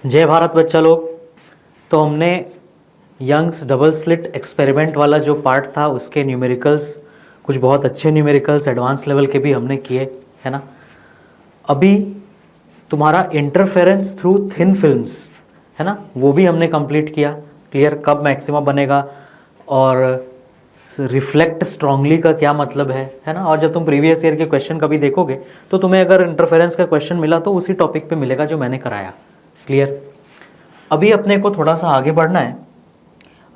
जय भारत बच्चा लोग। तो हमने यंग्स डबल स्लिट एक्सपेरिमेंट वाला जो पार्ट था उसके न्यूमेरिकल्स, कुछ बहुत अच्छे न्यूमेरिकल्स एडवांस लेवल के भी हमने किए, है ना। अभी तुम्हारा इंटरफेरेंस थ्रू थिन फिल्म्स, है ना, वो भी हमने कंप्लीट किया। क्लियर, कब मैक्सिमा बनेगा और रिफ्लेक्ट स्ट्रांगली का क्या मतलब है ना। और जब तुम प्रीवियस ईयर के क्वेश्चन कभी देखोगे तो तुम्हें अगर इंटरफेरेंस का क्वेश्चन मिला तो उसी टॉपिक पे मिलेगा जो मैंने कराया। क्लियर। अभी अपने को थोड़ा सा आगे बढ़ना है।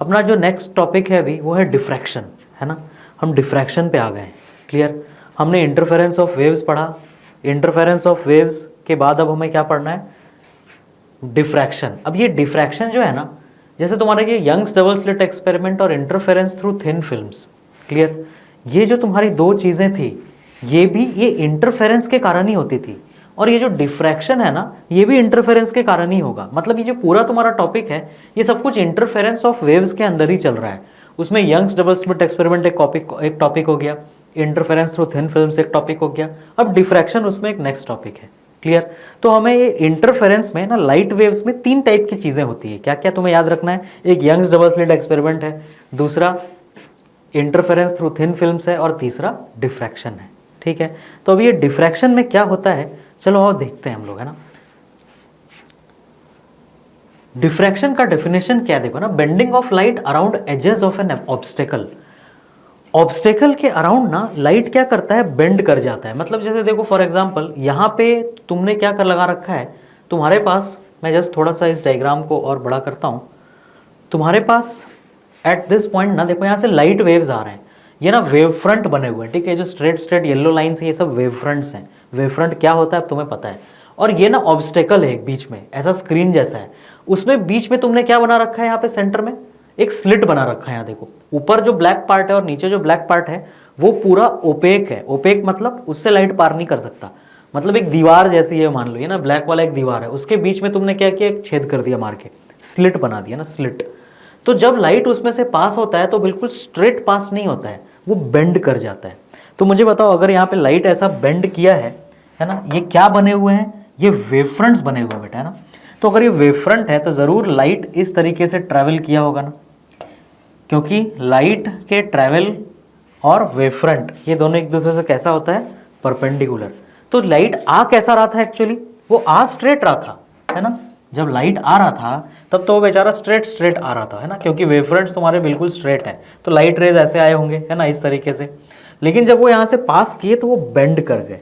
अपना जो नेक्स्ट टॉपिक है अभी वो है डिफ्रैक्शन, है ना। हम डिफ्रैक्शन पे आ गए हैं। क्लियर। हमने इंटरफेरेंस ऑफ वेव्स पढ़ा। इंटरफेरेंस ऑफ वेव्स के बाद अब हमें क्या पढ़ना है? डिफ्रैक्शन। अब ये डिफ्रैक्शन जो है ना, जैसे तुम्हारा ये यंग्स डबल स्लिट एक्सपेरिमेंट और interference through thin films, clear, ये जो तुम्हारी दो चीज़ें थी ये भी ये इंटरफेरेंस के कारण ही होती थी। और ये जो डिफ्रैक्शन है ना, ये भी इंटरफेरेंस के कारण ही होगा। मतलब ये जो पूरा तुम्हारा टॉपिक है ये सब कुछ इंटरफेरेंस ऑफ वेव्स के अंदर ही चल रहा है। उसमें यंग्स डबल स्लिट एक्सपेरिमेंट एक टॉपिक हो गया, इंटरफेरेंस थ्रू थिन फिल्म्स एक टॉपिक हो गया, अब डिफ्रैक्शन उसमें एक नेक्स्ट टॉपिक है। क्लियर। तो हमें ये इंटरफेरेंस में ना, लाइट वेव्स में तीन टाइप की चीज़ें होती है। क्या क्या तुम्हें याद रखना है? एक यंग्स डबल स्लिट एक्सपेरिमेंट है, दूसरा इंटरफेरेंस थ्रू थिन फिल्म्स है, और तीसरा डिफ्रैक्शन है। ठीक है। तो अब ये डिफ्रैक्शन में क्या होता है, चलो और देखते हैं हम लोग, है ना। डिफ्रैक्शन का डेफिनेशन क्या है, देखो ना, bending of light around edges of an obstacle. Obstacle के अराउंड ना लाइट क्या करता है, बेंड कर जाता है। मतलब जैसे देखो फॉर एग्जांपल यहाँ पे तुमने क्या कर लगा रखा है, तुम्हारे पास, मैं जस्ट थोड़ा सा इस डायग्राम को और बड़ा करता हूँ। तुम्हारे पास एट दिस पॉइंट ना, देखो यहाँ से लाइट वेव्स आ रहे हैं, ये ना वेव फ्रंट बने हुए हैं। ठीक है, जो स्ट्रेट स्ट्रेट येलो लाइन्स हैं ये सब वेव फ्रंट्स हैं। वेव फ्रंट क्या होता है अब तुम्हें पता है। और ये ना ऑब्स्टेकल है एक बीच में, ऐसा स्क्रीन जैसा है, उसमें बीच में तुमने क्या बना रखा है, यहाँ पे सेंटर में एक स्लिट बना रखा है। यहाँ देखो ऊपर जो ब्लैक पार्ट है और नीचे जो ब्लैक पार्ट है वो पूरा ओपेक है। ओपेक मतलब उससे लाइट पार नहीं कर सकता। मतलब एक दीवार जैसी है, मान लो ये ना ब्लैक वाला एक दीवार है, उसके बीच में तुमने क्या किया, एक छेद कर दिया मार के, स्लिट बना दिया ना, स्लिट। तो जब लाइट उसमें से पास होता है तो बिल्कुल स्ट्रेट पास नहीं होता है, वो बेंड कर जाता है। तो मुझे बताओ, अगर यहाँ पे लाइट ऐसा बेंड किया है ना, ये क्या बने हुए हैं, ये वेव फ्रंट्स बने हुए हैं बेटा, है ना। तो अगर ये वेव फ्रंट है तो ज़रूर लाइट इस तरीके से ट्रैवल किया होगा ना, क्योंकि लाइट के ट्रैवल और वेव फ्रंट ये दोनों एक दूसरे से कैसा होता है, परपेंडिकुलर। तो लाइट आ कैसा रहा था एक्चुअली, वो आ स्ट्रेट रहा था, है ना। जब लाइट आ रहा था तब तो वो बेचारा स्ट्रेट स्ट्रेट आ रहा था, है ना, क्योंकि वेव फ्रंट्स तुम्हारे बिल्कुल स्ट्रेट है, तो लाइट रेज ऐसे आए होंगे, है ना, इस तरीके से। लेकिन जब वो यहाँ से पास किए तो वो बेंड कर गए।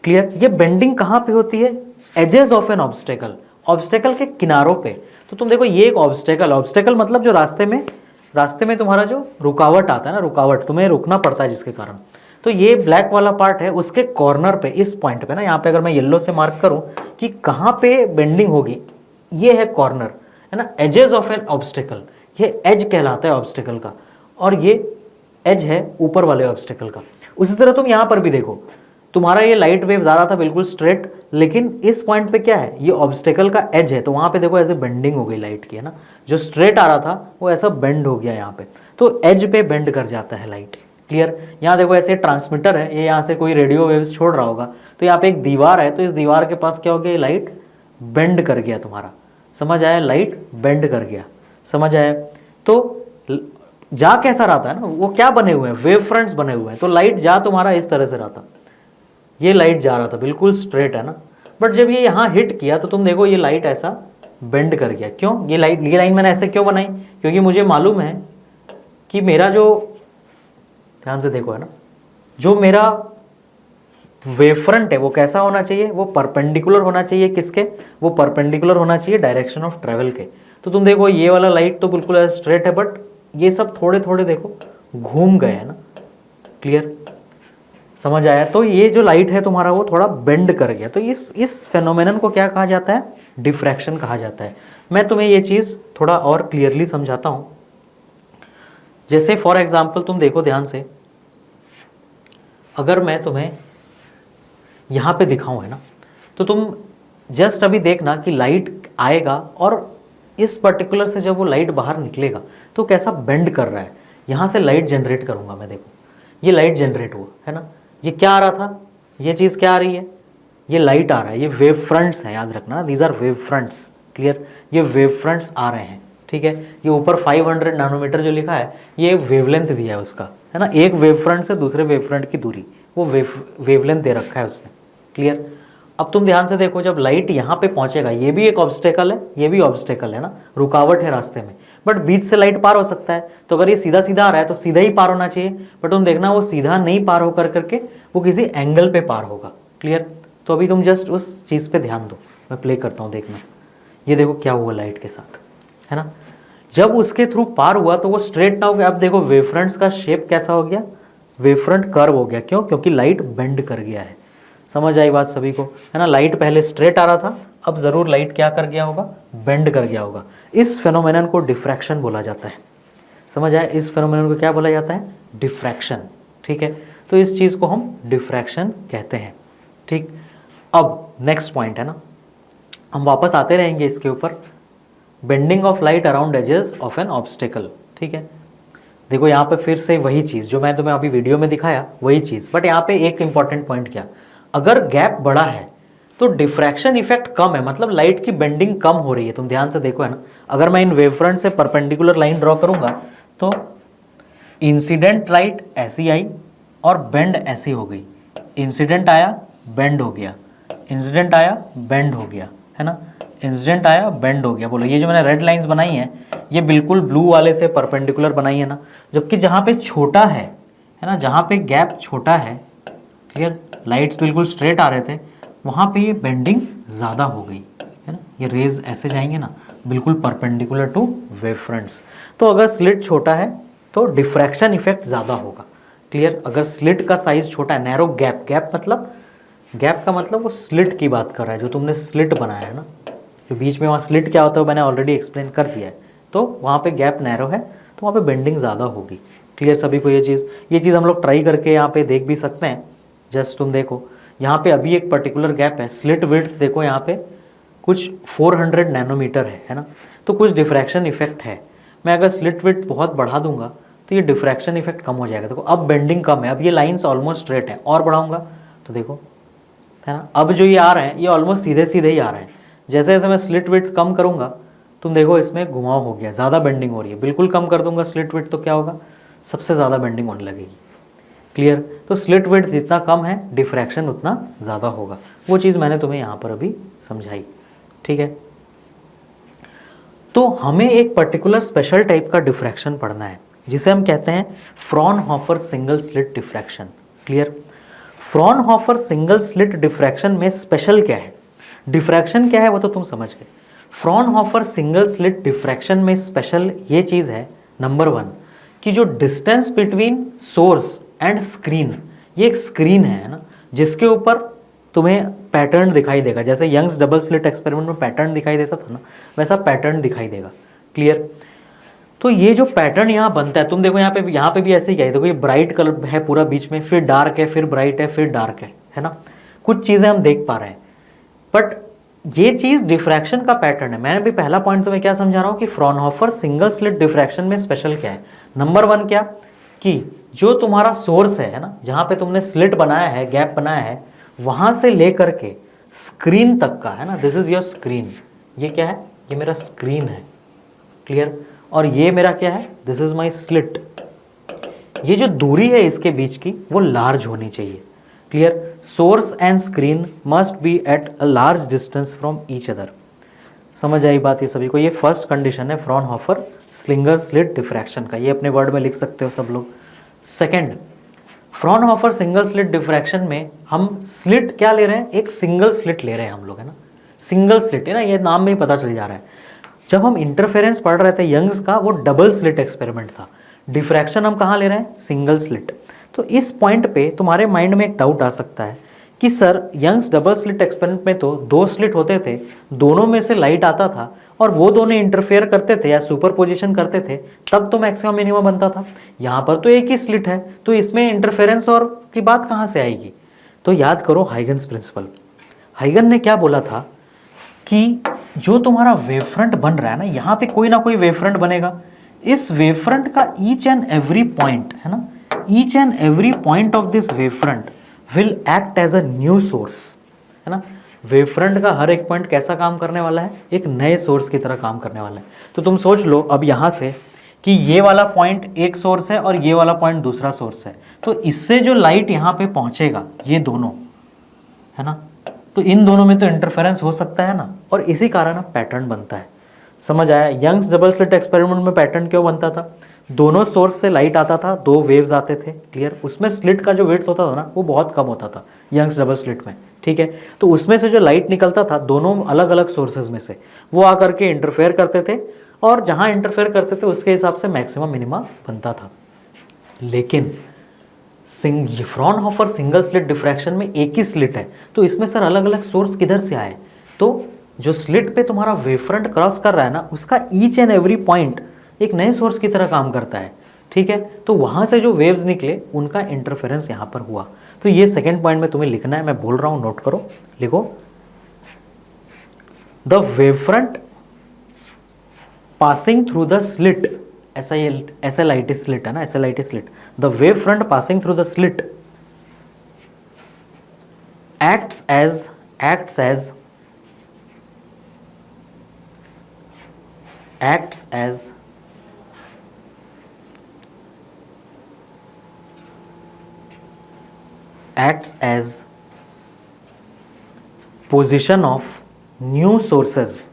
क्लियर। ये बेंडिंग कहाँ पे होती है, edges of an obstacle, obstacle के किनारों पे। तो तुम देखो ये एक ऑब्स्टेकल, ऑब्स्टेकल मतलब जो रास्ते में तुम्हारा जो रुकावट आता है ना, रुकावट, तुम्हें रुकना पड़ता है जिसके कारण। तो ये ब्लैक वाला पार्ट है, उसके कॉर्नर पे, इस पॉइंट पे ना, यहाँ पे अगर मैं येलो से मार्क करूँ कि कहाँ पे बेंडिंग होगी, ये है कॉर्नर, है ना, एजेस ऑफ एन ऑब्स्टेकल। ये एज कहलाता है ऑब्स्टेकल का, और ये एज है ऊपर वाले ऑब्स्टेकल का। उसी तरह तुम यहाँ पर भी देखो, तुम्हारा ये लाइट वेव्स आ रहा था बिल्कुल स्ट्रेट, लेकिन इस पॉइंट पे क्या है, ये ऑब्स्टेकल का एज है, तो वहाँ पे देखो ऐसे बेंडिंग हो गई लाइट की, है ना। जो स्ट्रेट आ रहा था वो ऐसा बेंड हो गया यहाँ पे, तो एज पे बेंड कर जाता है लाइट। क्लियर। यहाँ देखो ऐसे ट्रांसमीटर है, ये यहाँ से कोई रेडियो वेव्स छोड़ रहा होगा, तो यहाँ पे एक दीवार है, तो इस दीवार के पास क्या हो गया, लाइट बेंड कर गया तुम्हारा। समझ आया, लाइट बेंड कर गया, समझ आया। तो जा कैसा रहा था ना, वो क्या बने हुए हैं, वेव फ्रंट्स बने हुए हैं, तो लाइट जा तुम्हारा इस तरह से रहा था, ये लाइट जा रहा था बिल्कुल स्ट्रेट, है ना। बट जब ये यहाँ हिट किया तो तुम देखो ये लाइट ऐसा बेंड कर गया। क्यों, ये लाइन मैंने ऐसे क्यों बनाई, क्योंकि मुझे मालूम है कि मेरा जो, ध्यान से देखो, है ना, जो मेरा वेव फ्रंट है वो कैसा होना चाहिए, वो परपेंडिकुलर होना चाहिए किसके, वो परपेंडिकुलर होना चाहिए डायरेक्शन ऑफ ट्रेवल के। तो तुम देखो ये वाला लाइट तो बिल्कुल स्ट्रेट है, बट ये सब थोड़े थोड़े देखो घूम गए, है ना। क्लियर, समझ आया। तो ये जो लाइट है तुम्हारा वो थोड़ा बेंड कर गया, तो इस फेनोमेनन को क्या कहा जाता है, डिफ्रैक्शन कहा जाता है। मैं तुम्हें ये चीज़ थोड़ा और क्लियरली समझाता हूँ। जैसे फॉर एग्जांपल तुम देखो ध्यान से, अगर मैं तुम्हें यहाँ पे दिखाऊँ, है ना, तो तुम जस्ट अभी देखना कि लाइट आएगा और इस पर्टिकुलर से जब वो लाइट बाहर निकलेगा तो कैसा बेंड कर रहा है। यहाँ से लाइट जनरेट करूँगा मैं, देखो ये लाइट जनरेट हुआ, है ना। ये क्या आ रहा था, ये चीज़ क्या आ रही है, ये लाइट आ रहा है, ये वेव फ्रंट्स है, याद रखना, these are wave fronts. Clear, ये वेव फ्रंट्स आ रहे हैं, ठीक है। ये ऊपर 500 नैनोमीटर जो लिखा है ये वेवलेंथ दिया है उसका, है ना, एक वेव फ्रंट से दूसरे वेव फ्रंट की दूरी, वो वेवलेंथ दे रखा है उसने, क्लियर। अब तुम ध्यान से देखो, जब लाइट यहाँ पे पहुंचेगा, ये भी एक ऑब्स्टेकल है, ये भी ऑब्स्टेकल है ना, रुकावट है रास्ते में, बट बीच से लाइट पार हो सकता है। तो अगर ये सीधा सीधा आ रहा है तो सीधा ही पार होना चाहिए, बट तुम देखना वो सीधा नहीं पार हो करके वो किसी एंगल पे पार होगा, क्लियर। तो अभी तुम जस्ट उस चीज़ पे ध्यान दो, मैं प्ले करता हूँ, देखना। ये देखो क्या हुआ लाइट के साथ, है ना, जब उसके थ्रू पार हुआ तो वो स्ट्रेट ना हो गया। अब देखो वेवफ्रंट्स का शेप कैसा हो गया, वेवफ्रंट कर्व हो गया, क्यों? क्योंकि लाइट बेंड कर गया है। समझ आई बात सभी को, है ना। लाइट पहले स्ट्रेट आ रहा था, अब ज़रूर लाइट क्या कर गया होगा, बेंड कर गया होगा। इस फेनोमेनन को डिफ्रैक्शन बोला जाता है। समझ आया, इस फेनोमेनन को क्या बोला जाता है, डिफ्रैक्शन, ठीक है। तो इस चीज़ को हम डिफ्रैक्शन कहते हैं, ठीक। अब नेक्स्ट पॉइंट है ना, हम वापस आते रहेंगे इसके ऊपर, bending of light around edges of an obstacle, ठीक है। देखो यहाँ पे फिर से वही चीज़ जो मैं तुम्हें अभी वीडियो में दिखाया, वही चीज़, बट यहाँ पे एक इंपॉर्टेंट पॉइंट क्या, अगर गैप बड़ा है तो डिफ्रैक्शन इफेक्ट कम है, मतलब लाइट की बेंडिंग कम हो रही है। तुम ध्यान से देखो, है ना, अगर मैं इन वेवफ्रंट से परपेंडिकुलर लाइन ड्रॉ करूंगा तो इंसिडेंट लाइट ऐसी आई और बेंड ऐसी हो गई, इंसिडेंट आया बेंड हो गया, इंसिडेंट आया बेंड हो गया, है ना, इंसिडेंट आया बेंड हो गया। बोलो ये जो मैंने रेड लाइंस बनाई हैं ये बिल्कुल ब्लू वाले से परपेंडिकुलर बनाई है ना, जबकि जहाँ पे छोटा है ना, जहाँ पे गैप छोटा है, क्लियर, लाइट्स बिल्कुल स्ट्रेट आ रहे थे, वहाँ पे ये बेंडिंग ज़्यादा हो गई, है ना, ये रेज ऐसे जाएंगे ना बिल्कुल परपेंडिकुलर टू वेव फ्रंट्स। तो अगर स्लिट छोटा है तो डिफ्रैक्शन इफेक्ट ज़्यादा होगा, क्लियर। अगर स्लिट का साइज छोटा है, नैरो गैप, गैप मतलब, गैप का मतलब वो स्लिट की बात कर रहा है, जो तुमने स्लिट बनाया है ना, जो बीच में वहाँ स्लिट क्या होता है मैंने ऑलरेडी एक्सप्लेन कर दिया है। तो वहाँ पे गैप नैरो है तो वहाँ पे बेंडिंग ज़्यादा होगी, क्लियर सभी को। ये चीज़ हम लोग ट्राई करके यहाँ पे देख भी सकते हैं। जस्ट तुम देखो यहाँ पे अभी एक पर्टिकुलर गैप है, स्लिट विड्थ देखो यहाँ पे कुछ 400 नैनोमीटर है ना, तो कुछ डिफ्रैक्शन इफेक्ट है। मैं अगर स्लिट विड्थ बहुत बढ़ा दूंगा तो ये डिफ्रैक्शन इफेक्ट कम हो जाएगा। देखो अब बेंडिंग कम है, अब ये लाइन्स ऑलमोस्ट स्ट्रेट है, और बढ़ाऊंगा तो देखो, है ना, अब जो ये आ रहे हैं ये ऑलमोस्ट सीधे सीधे ही आ रहे हैं। जैसे जैसे मैं स्लिट विड्थ कम करूंगा तुम देखो इसमें घुमाव हो गया, ज़्यादा बेंडिंग हो रही है। बिल्कुल कम कर दूंगा स्लिट विड्थ तो क्या होगा, सबसे ज़्यादा बेंडिंग होने लगेगी, क्लियर। तो स्लिट विड्थ जितना कम है डिफ्रैक्शन उतना ज़्यादा होगा, वो चीज़ मैंने तुम्हें यहाँ पर अभी समझाई, ठीक है। तो हमें एक पर्टिकुलर स्पेशल टाइप का डिफ्रैक्शन पढ़ना है जिसे हम कहते हैं Fraunhofer single slit diffraction, clear. Fraunhofer single slit diffraction में स्पेशल क्या है, डिफ्रैक्शन क्या है वो तो तुम समझ गए। फ्रॉनहोफर सिंगल स्लिट डिफ्रैक्शन में स्पेशल ये चीज़ है, नंबर 1 कि जो distance between source and screen, ये एक स्क्रीन है ना, जिसके ऊपर तुम्हें पैटर्न दिखाई देगा। जैसे यंग्स डबल स्लिट एक्सपेरिमेंट में पैटर्न दिखाई देता था ना, वैसा पैटर्न दिखाई देगा, क्लियर। तो ये जो पैटर्न यहाँ बनता है, तुम देखो यहाँ पे भी ऐसे ही क्या है, देखो ये ब्राइट कलर है पूरा बीच में, फिर डार्क है, फिर ब्राइट है, फिर डार्क है ना, कुछ चीज़ें हम देख पा रहे हैं, बट ये चीज़ डिफ्रैक्शन का पैटर्न है। मैंने भी पहला पॉइंट तुम्हें क्या समझा रहा हूँ कि फ्रॉनहोफर सिंगल स्लिट डिफ्रैक्शन में स्पेशल क्या है। नंबर 1 क्या, कि जो तुम्हारा सोर्स है ना, जहाँ पे तुमने स्लिट बनाया है, गैप बनाया है, वहाँ से लेकर के स्क्रीन तक का, है ना, दिस इज़ योर स्क्रीन, ये क्या है, ये मेरा स्क्रीन है, क्लियर। और ये मेरा क्या है, दिस इज़ माई स्लिट। ये जो दूरी है इसके बीच की वो लार्ज होनी चाहिए, clear. Source and screen must be at a large distance from each other. समझ आई बात ये सभी को। ये फर्स्ट कंडीशन है फ्रॉनहोफर सिंगल स्लिट डिफ्रैक्शन का, ये अपने वर्ड में लिख सकते हो सब लोग। Second, Fraunhofer single slit diffraction में हम स्लिट क्या ले रहे हैं, एक सिंगल स्लिट ले रहे हैं हम लोग, है ना, सिंगल स्लिट, है ना, ये नाम में ही पता चल जा रहा है। जब हम इंटरफेरेंस पढ़ रहे थे यंग्स का, वो डबल स्लिट एक्सपेरिमेंट था, डिफ्रैक्शन हम कहाँ ले रहे हैं, सिंगल स्लिट। तो इस पॉइंट पे तुम्हारे माइंड में एक डाउट आ सकता है कि sir Young's double slit experiment में तो 2 स्लिट होते थे, दोनों में से लाइट आता था और वो दोनों इंटरफेयर करते थे या सुपरपोजिशन करते थे, तब तो मैक्सिमम मिनिमम बनता था। यहाँ पर तो एक ही स्लिट है, तो इसमें इंटरफेरेंस और की बात कहाँ से आएगी। तो याद करो हाइगन्स प्रिंसिपल। हाइगन ने क्या बोला था कि जो तुम्हारा वेवफ्रंट बन रहा है ना, यहाँ पे कोई ना कोई वेवफ्रंट बनेगा, इस वेवफ्रंट का ईच एंड एवरी पॉइंट, है ना, each and every point of this wavefront will act as a new source, है ना। वेव फ्रंट का हर एक पॉइंट कैसा काम करने वाला है, एक नए सोर्स की तरह काम करने वाला है। तो तुम सोच लो अब यहाँ से कि ये वाला पॉइंट एक सोर्स है और ये वाला पॉइंट दूसरा सोर्स है, तो इससे जो लाइट यहाँ पे पहुँचेगा, ये दोनों है ना, तो इन दोनों में तो इंटरफेरेंस हो सकता है ना, और इसी कारण अब पैटर्न बनता है। समझ आया? यंग्स डबल स्लिट एक्सपेरिमेंट में पैटर्न क्यों बनता था? दोनों सोर्स से लाइट आता था, दो वेव्स आते थे, क्लियर। उसमें स्लिट का जो विड्थ होता था ना, वो बहुत कम होता था यंग्स डबल स्लिट में, ठीक है। तो उसमें से जो लाइट निकलता था दोनों अलग अलग सोर्सेज में से, वो आकर के इंटरफेयर करते थे, और जहाँ इंटरफेयर करते थे उसके हिसाब से मैक्सिमम मिनिमा बनता था। लेकिन फ्रॉनहोफर सिंगल स्लिट डिफ्रैक्शन में एक ही स्लिट है, तो इसमें सर अलग अलग सोर्स किधर से आए? तो जो स्लिट पे तुम्हारा वेवफ्रंट क्रॉस कर रहा है ना, उसका ईच एंड एवरी पॉइंट एक नए सोर्स की तरह काम करता है, ठीक है। तो वहाँ से जो वेव्स निकले उनका इंटरफेरेंस यहाँ पर हुआ। तो ये सेकेंड पॉइंट में तुम्हें लिखना है, मैं बोल रहा हूँ, नोट करो, लिखो। The wavefront passing through the slit, SLIT slit है ना, SLIT slit, the wave front passing through the slit acts as position of new sources,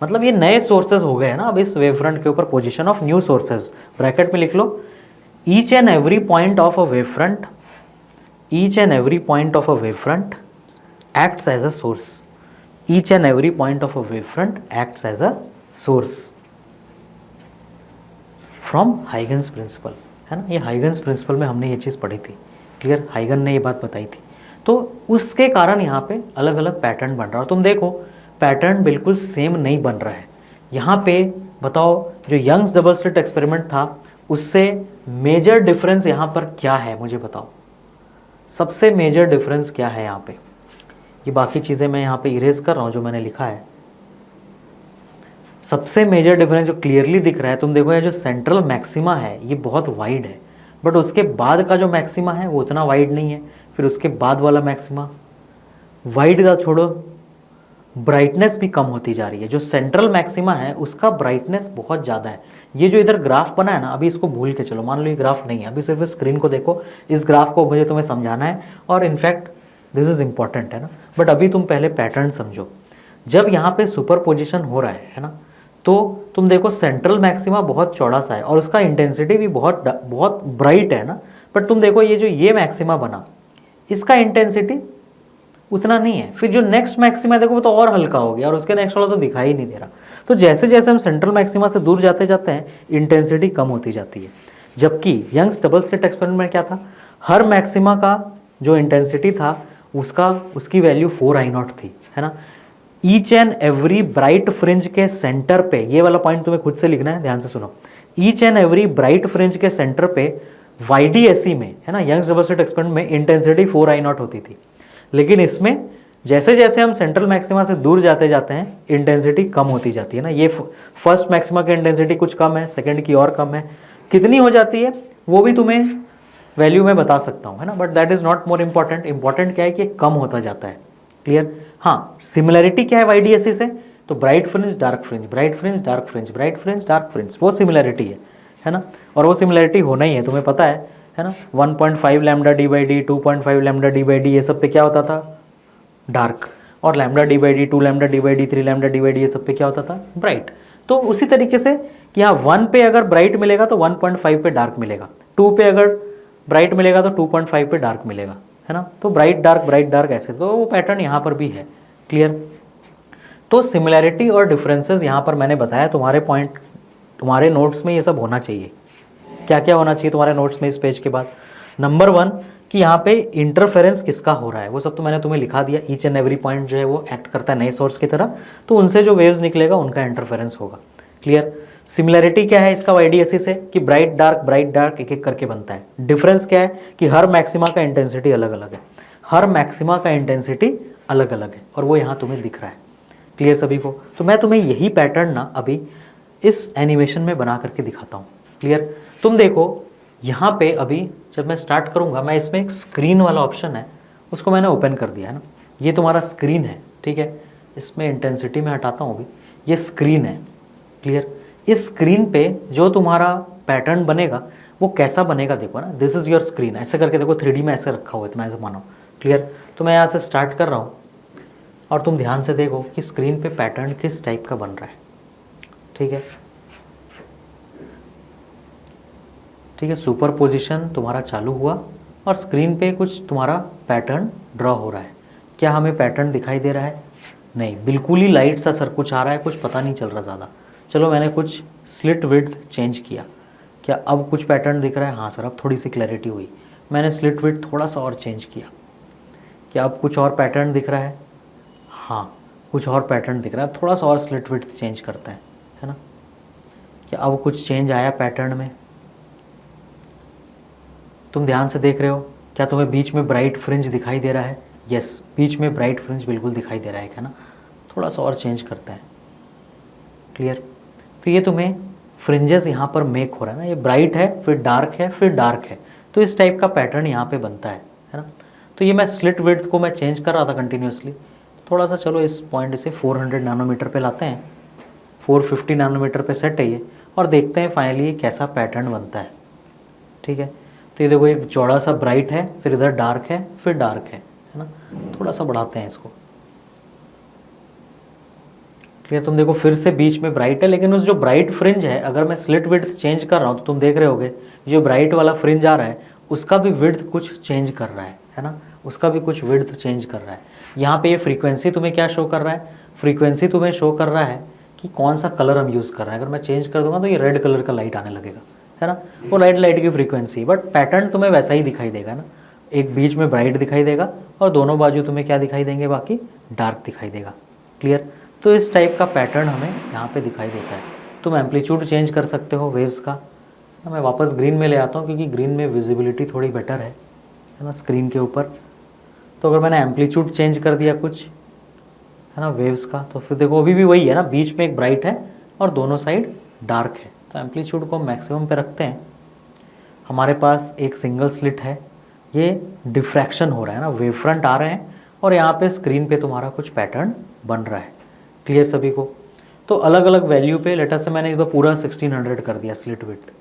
मतलब ये नए सोर्सेज हो गए हैं ना अब इस वेवफ्रंट के ऊपर। Position of new sources, bracket में लिख लो, each and every point of a wavefront, each and every point of a wavefront acts as a source, each and every point of a wavefront acts as a source from Huygens principle, है ना। ये Huygens principal में हमने ये चीज़ पढ़ी थी, clear, हाइगन ने ये बात बताई थी। तो उसके कारण यहाँ पे अलग अलग पैटर्न बन रहा है। तुम देखो पैटर्न बिल्कुल सेम नहीं बन रहा है यहाँ पे। बताओ जो यंग्स डबल स्लिट एक्सपेरिमेंट था उससे मेजर डिफरेंस यहाँ पर क्या है, मुझे बताओ। सबसे मेजर डिफरेंस क्या है यहाँ पे? ये बाकी चीज़ें मैं यहाँ पे इरेज कर रहा हूँ जो मैंने लिखा है। सबसे मेजर डिफरेंस जो क्लियरली दिख रहा है, तुम देखो ये जो सेंट्रल मैक्सिमा है ये बहुत वाइड है, बट उसके बाद का जो मैक्सिमा है वो उतना वाइड नहीं है। फिर उसके बाद वाला मैक्सिमा वाइड का छोड़ो, ब्राइटनेस भी कम होती जा रही है। जो सेंट्रल मैक्सिमा है उसका ब्राइटनेस बहुत ज़्यादा है। ये जो इधर ग्राफ बना है ना, अभी इसको भूल के चलो, मान लो ये ग्राफ नहीं है, अभी सिर्फ स्क्रीन को देखो, इस ग्राफ को मुझे तुम्हें समझाना है, और इनफैक्ट दिस इज़ इम्पॉर्टेंट, है ना। बट अभी तुम पहले पैटर्न समझो। जब यहाँ पे सुपरपोजिशन हो रहा है ना, तो तुम देखो सेंट्रल मैक्सिमा बहुत चौड़ा सा है और उसका इंटेंसिटी भी बहुत ब्राइट है ना। बट तुम देखो ये जो ये मैक्सिमा बना, इसका इंटेंसिटी उतना नहीं है। फिर जो नेक्स्ट मैक्सिमा देखो वो तो और हल्का हो गया, और उसके नेक्स्ट वाला तो दिखाई ही नहीं दे रहा। तो जैसे जैसे हम सेंट्रल मैक्सिमा से दूर जाते जाते हैं इंटेंसिटी कम होती जाती है। जबकि यंग्स डबल स्लिट एक्सपेरिमेंट में क्या था, हर मैक्सिमा का जो इंटेंसिटी था उसकी वैल्यू 4I0 थी, है ना। Each and every bright fringe के सेंटर पे, ये वाला पॉइंट तुम्हें खुद से लिखना है, ध्यान से सुनो। Each and every bright fringe के सेंटर पे YDSE में, है ना, यंग्स डबल स्लिट एक्सपेरिमेंट में इंटेंसिटी 4I0 होती थी। लेकिन इसमें जैसे जैसे हम सेंट्रल मैक्सिमा से दूर जाते जाते हैं इंटेंसिटी कम होती जाती है ना। ये फर्स्ट मैक्सिमा की इंटेंसिटी कुछ कम है, सेकंड की और कम है, कितनी हो जाती है वो भी तुम्हें वैल्यू में बता सकता हूँ, है ना। But that is not more important. Important क्या है कि कम होता जाता है, क्लियर। हाँ, सिमिलैरिटी क्या है YDSE से, तो bright fringe dark fringe, bright fringe dark fringe, bright fringe dark fringe, वो सिमिलैरिटी है ना। और वो सिमिलैरिटी होना ही है, तुम्हें पता है ना। 1.5 लैम्डा d/d, 2.5 लैम्डा d/d, ये सब पे क्या होता था, डार्क। और lambda d/d, 2 lambda d/d, 3 lambda d/d, ये सब पे क्या होता था, ब्राइट। तो उसी तरीके से कि यहाँ 1 पे अगर ब्राइट मिलेगा तो 1.5 पे डार्क मिलेगा, 2 पे अगर ब्राइट मिलेगा तो 2.5 पे डार्क मिलेगा, है ना। तो ब्राइट डार्क ऐसे, तो वो पैटर्न यहाँ पर भी है, क्लियर। तो सिमिलैरिटी और डिफरेंसेस यहाँ पर मैंने बताया, तुम्हारे पॉइंट तुम्हारे नोट्स में ये सब होना चाहिए। क्या क्या होना चाहिए तुम्हारे नोट्स में इस पेज के बाद? नंबर 1 कि यहाँ पे इंटरफेरेंस किसका हो रहा है, वो सब तो मैंने तुम्हें लिखा दिया। ईच एंड एवरी पॉइंट जो है वो एक्ट करता है नए सोर्स की तरह, तो उनसे जो वेव्स निकलेगा उनका इंटरफेरेंस होगा, क्लियर। सिमिलैरिटी क्या है इसका YDSE से, कि ब्राइट डार्क एक एक करके बनता है। डिफरेंस क्या है कि हर मैक्सिमा का इंटेंसिटी अलग अलग है, हर मैक्सिमा का इंटेंसिटी अलग अलग है, और वो यहाँ तुम्हें दिख रहा है, क्लियर सभी को। तो मैं तुम्हें यही पैटर्न ना अभी इस एनिमेशन में बना करके दिखाता हूँ, क्लियर। तुम देखो यहाँ पे अभी जब मैं स्टार्ट करूँगा, मैं इसमें एक स्क्रीन वाला ऑप्शन है उसको मैंने ओपन कर दिया है ना। ये तुम्हारा स्क्रीन है, ठीक है, इसमें इंटेंसिटी में हटाता हूँ अभी, ये स्क्रीन है, क्लियर। इस स्क्रीन पे जो तुम्हारा पैटर्न बनेगा वो कैसा बनेगा देखो ना, दिस इज़ योर स्क्रीन, ऐसे करके देखो 3D में ऐसे रखा हुआ है, इतना ऐसे मानो, क्लियर। तो मैं यहाँ से स्टार्ट कर रहा हूँ और तुम ध्यान से देखो कि स्क्रीन पे पैटर्न किस टाइप का बन रहा है, ठीक है, ठीक है। सुपर पोजिशन तुम्हारा चालू हुआ और स्क्रीन पे कुछ तुम्हारा पैटर्न ड्रॉ हो रहा है। क्या हमें पैटर्न दिखाई दे रहा है? नहीं, बिल्कुल ही लाइट सा सर कुछ आ रहा है, कुछ पता नहीं चल रहा ज़्यादा। चलो मैंने कुछ स्लिट विड्थ चेंज किया, क्या अब कुछ पैटर्न दिख रहा है? हाँ सर, अब थोड़ी सी क्लैरिटी हुई। मैंने स्लिट विड्थ थोड़ा सा और चेंज किया, क्या अब कुछ और पैटर्न दिख रहा है? हाँ, कुछ और पैटर्न दिख रहा है। थोड़ा सा और स्लिट विड्थ चेंज करते हैं, है ना, क्या अब कुछ चेंज आया पैटर्न में? तुम ध्यान से देख रहे हो, क्या तुम्हें बीच में ब्राइट फ्रिंज दिखाई दे रहा है? यस, बीच में ब्राइट फ्रिंज बिल्कुल दिखाई दे रहा है ना। थोड़ा सा और चेंज करते हैं, क्लियर। तो ये तुम्हें फ्रिंजेस यहाँ पर मेक हो रहा है ना, ये ब्राइट है, फिर डार्क है, फिर डार्क है, तो इस टाइप का पैटर्न यहाँ पे बनता है ना। तो ये मैं स्लिट विड्थ को मैं चेंज कर रहा था कंटिन्यूसली, थोड़ा सा चलो इस पॉइंट से 400 नैनोमीटर पे लाते हैं, 450 नैनोमीटर पे सेट है ये, और देखते हैं फाइनली ये कैसा पैटर्न बनता है, ठीक है। तो ये देखो, एक चौड़ा सा ब्राइट है, फिर इधर डार्क है, फिर डार्क है ना। थोड़ा सा बढ़ाते हैं इसको, क्लियर। तुम देखो फिर से बीच में ब्राइट है, लेकिन उस जो ब्राइट फ्रिंज है, अगर मैं स्लिट विड्थ चेंज कर रहा हूँ तो तुम देख रहे होगे जो ब्राइट वाला फ्रिंज आ रहा है उसका भी विड्थ कुछ चेंज कर रहा है ना, उसका भी कुछ विड्थ चेंज कर रहा है। यहाँ पे ये फ्रीक्वेंसी तुम्हें क्या शो कर रहा है? फ्रीक्वेंसी तुम्हें शो कर रहा है कि कौन सा कलर हम यूज़ कर रहे हैं। अगर मैं चेंज कर दूंगा तो ये रेड कलर का लाइट आने लगेगा, है ना, वो लाइट की फ्रीक्वेंसी। बट पैटर्न तुम्हें वैसा ही दिखाई देगा ना, एक बीच में ब्राइट दिखाई देगा और दोनों बाजू तुम्हें क्या दिखाई देंगे? बाकी डार्क दिखाई देगा, क्लियर। तो इस टाइप का पैटर्न हमें यहाँ पे दिखाई देता है। तुम एम्पलीट्यूड चेंज कर सकते हो वेव्स का। मैं वापस ग्रीन में ले आता हूँ क्योंकि ग्रीन में विजिबिलिटी थोड़ी बेटर है ना स्क्रीन के ऊपर। तो अगर मैंने एम्पलीट्यूड चेंज कर दिया कुछ, है ना, वेव्स का, तो फिर देखो अभी भी वही है ना, बीच में एक ब्राइट है और दोनों साइड डार्क है। तो एम्पलीट्यूड को मैक्सिमम पे रखते हैं। हमारे पास एक सिंगल स्लिट है, ये डिफ्रैक्शन हो रहा है ना, वेव फ्रंट आ रहे हैं और यहाँ पे स्क्रीन पे तुम्हारा कुछ पैटर्न बन रहा है, क्लियर सभी को। तो अलग अलग वैल्यू पे, लेटर से मैंने इस बार पूरा 1600 कर दिया स्लिट विड्थ,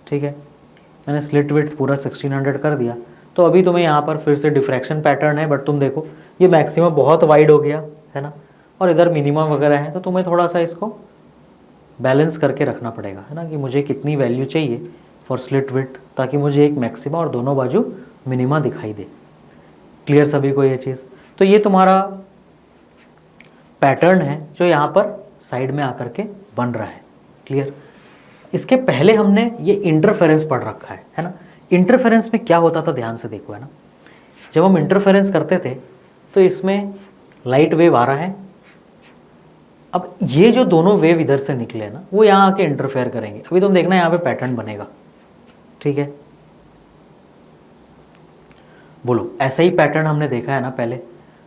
ठीक है, मैंने स्लिट विड्थ पूरा 1600 कर दिया। तो अभी तुम्हें यहाँ पर फिर से डिफ्रैक्शन पैटर्न है, बट तुम देखो ये मैक्सिमम बहुत वाइड हो गया है ना, और इधर मिनिमम वगैरह है। तो तुम्हें थोड़ा सा इसको बैलेंस करके रखना पड़ेगा, है ना, कि मुझे कितनी वैल्यू चाहिए फॉर स्लिट विड्थ, ताकि मुझे एक मैक्सिमा और दोनों बाजू मिनिमा दिखाई दे, क्लियर सभी को ये चीज़। तो ये तुम्हारा पैटर्न है जो यहाँ पर साइड में आकर के बन रहा है, क्लियर। इसके पहले हमने ये इंटरफेरेंस पढ़ रखा है ना। इंटरफेरेंस में क्या होता था ध्यान से देखो, है ना, जब हम इंटरफेरेंस करते थे तो इसमें लाइट वेव आ रहा है, अब ये जो दोनों वेव इधर से निकले ना, वो यहाँ आके इंटरफेयर करेंगे। अभी तुम देखना यहाँ पे पैटर्न बनेगा, ठीक है, बोलो ऐसा ही पैटर्न हमने देखा है ना पहले,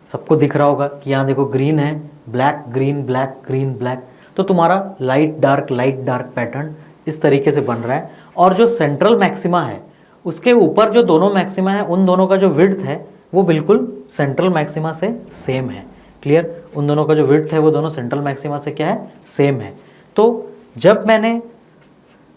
सबको दिख रहा होगा कि यहाँ देखो ग्रीन है, black green black green black, तो तुम्हारा लाइट डार्क पैटर्न इस तरीके से बन रहा है। और जो सेंट्रल मैक्सिमा है उसके ऊपर जो दोनों मैक्सिमा है, उन दोनों का जो विड्थ है वो बिल्कुल सेंट्रल मैक्सिमा से सेम है, क्लियर। उन दोनों का जो विड्थ है वो दोनों सेंट्रल मैक्सिमा से क्या है? सेम है। तो जब मैंने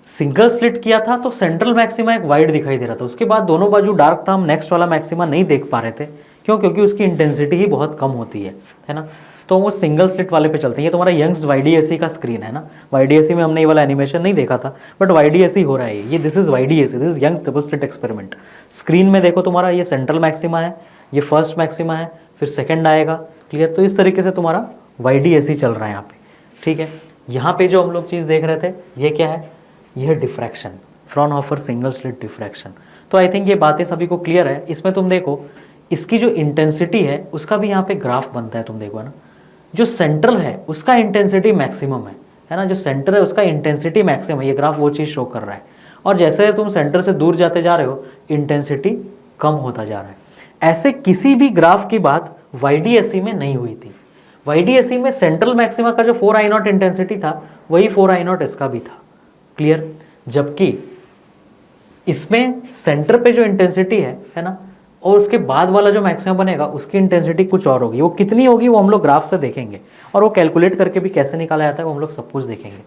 सिंगल स्लिट किया था तो सेंट्रल मैक्सिमा एक वाइड दिखाई दे रहा था, उसके बाद दोनों बाजू डार्क था, हम नेक्स्ट वाला मैक्सिमा नहीं देख पा रहे थे। क्यों? क्योंकि उसकी इंटेंसिटी ही बहुत कम होती है ना। तो वो सिंगल स्लिट वाले पे चलते हैं। ये तुम्हारा यंग्स YDAC का स्क्रीन है ना, YDAC में हमने ये वाला एनिमेशन नहीं देखा था, बट YDAC हो रहा है ये, this is YDAC, this is Young's double slit experiment. Screen में देखो तुम्हारा ये सेंट्रल मैक्सिमा है, ये फर्स्ट मैक्सिमा है, फिर सेकेंड आएगा, क्लियर। तो इस तरीके से तुम्हारा YDAC चल रहा है यहाँ पे, ठीक है। यहाँ पे जो हम लोग चीज़ देख रहे थे ये क्या है? यह diffraction, Fraunhofer single slit diffraction. तो आई थिंक ये बातें सभी को क्लियर है। इसमें तुम देखो इसकी जो इंटेंसिटी है उसका भी यहाँ पे ग्राफ बनता है, तुम देखो, है ना। जो सेंट्रल है उसका इंटेंसिटी मैक्सिमम है ना, जो सेंटर है उसका इंटेंसिटी मैक्सिमम है, ये ग्राफ वो चीज़ शो कर रहा है। और जैसे तुम सेंटर से दूर जाते जा रहे हो इंटेंसिटी कम होता जा रहा है। ऐसे किसी भी ग्राफ की बात YDAC में नहीं हुई थी। YDAC में सेंट्रल मैक्सिमा का जो 4I0 इंटेंसिटी था वही 4I0 इसका भी था, क्लियर। जबकि इसमें सेंटर पे जो इंटेंसिटी है ना, और उसके बाद वाला जो मैक्सिमम बनेगा उसकी इंटेंसिटी कुछ और होगी। वो कितनी होगी वो हम लोग ग्राफ से देखेंगे, और वो कैलकुलेट करके भी कैसे निकाला जाता है वो हम लोग सब कुछ देखेंगे।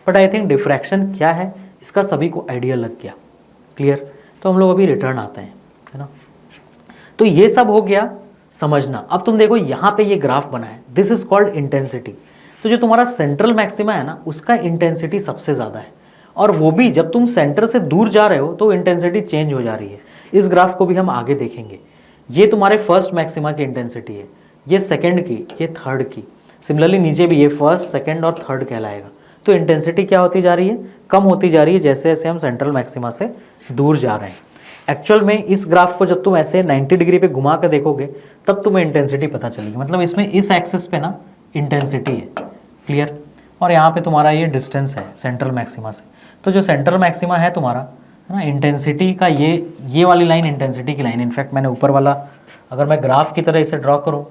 बट आई थिंक डिफ्रैक्शन क्या है इसका सभी को आइडिया लग गया, क्लियर। तो हम लोग अभी रिटर्न आते हैं, है ना। तो ये सब हो गया समझना। अब तुम देखो यहाँ पे ये ग्राफ बना है, दिस इज कॉल्ड इंटेंसिटी। तो जो तुम्हारा सेंट्रल मैक्सिमा है ना उसका इंटेंसिटी सबसे ज़्यादा है, और वो भी जब तुम सेंटर से दूर जा रहे हो तो इंटेंसिटी चेंज हो जा रही है। इस ग्राफ को भी हम आगे देखेंगे। ये तुम्हारे फर्स्ट मैक्सिमा की इंटेंसिटी है, ये सेकंड की, ये थर्ड की। सिमिलरली नीचे भी ये फर्स्ट, सेकंड और थर्ड कहलाएगा। तो इंटेंसिटी क्या होती जा रही है, कम होती जा रही है जैसे जैसे हम सेंट्रल मैक्सिमा से दूर जा रहे हैं। एक्चुअल में इस ग्राफ को जब तुम ऐसे 90 डिग्री पे घुमा के देखोगे तब तुम्हें इंटेंसिटी पता चलेगी। मतलब इसमें इस एक्सिस पे ना इंटेंसिटी है, क्लियर। और यहाँ पे तुम्हारा ये डिस्टेंस है सेंट्रल मैक्सिमा से। तो जो सेंट्रल मैक्सिमा है तुम्हारा, है ना, इंटेंसिटी का ये वाली लाइन इंटेंसिटी की लाइन। इनफैक्ट मैंने ऊपर वाला अगर मैं ग्राफ की तरह इसे ड्रॉ करूँ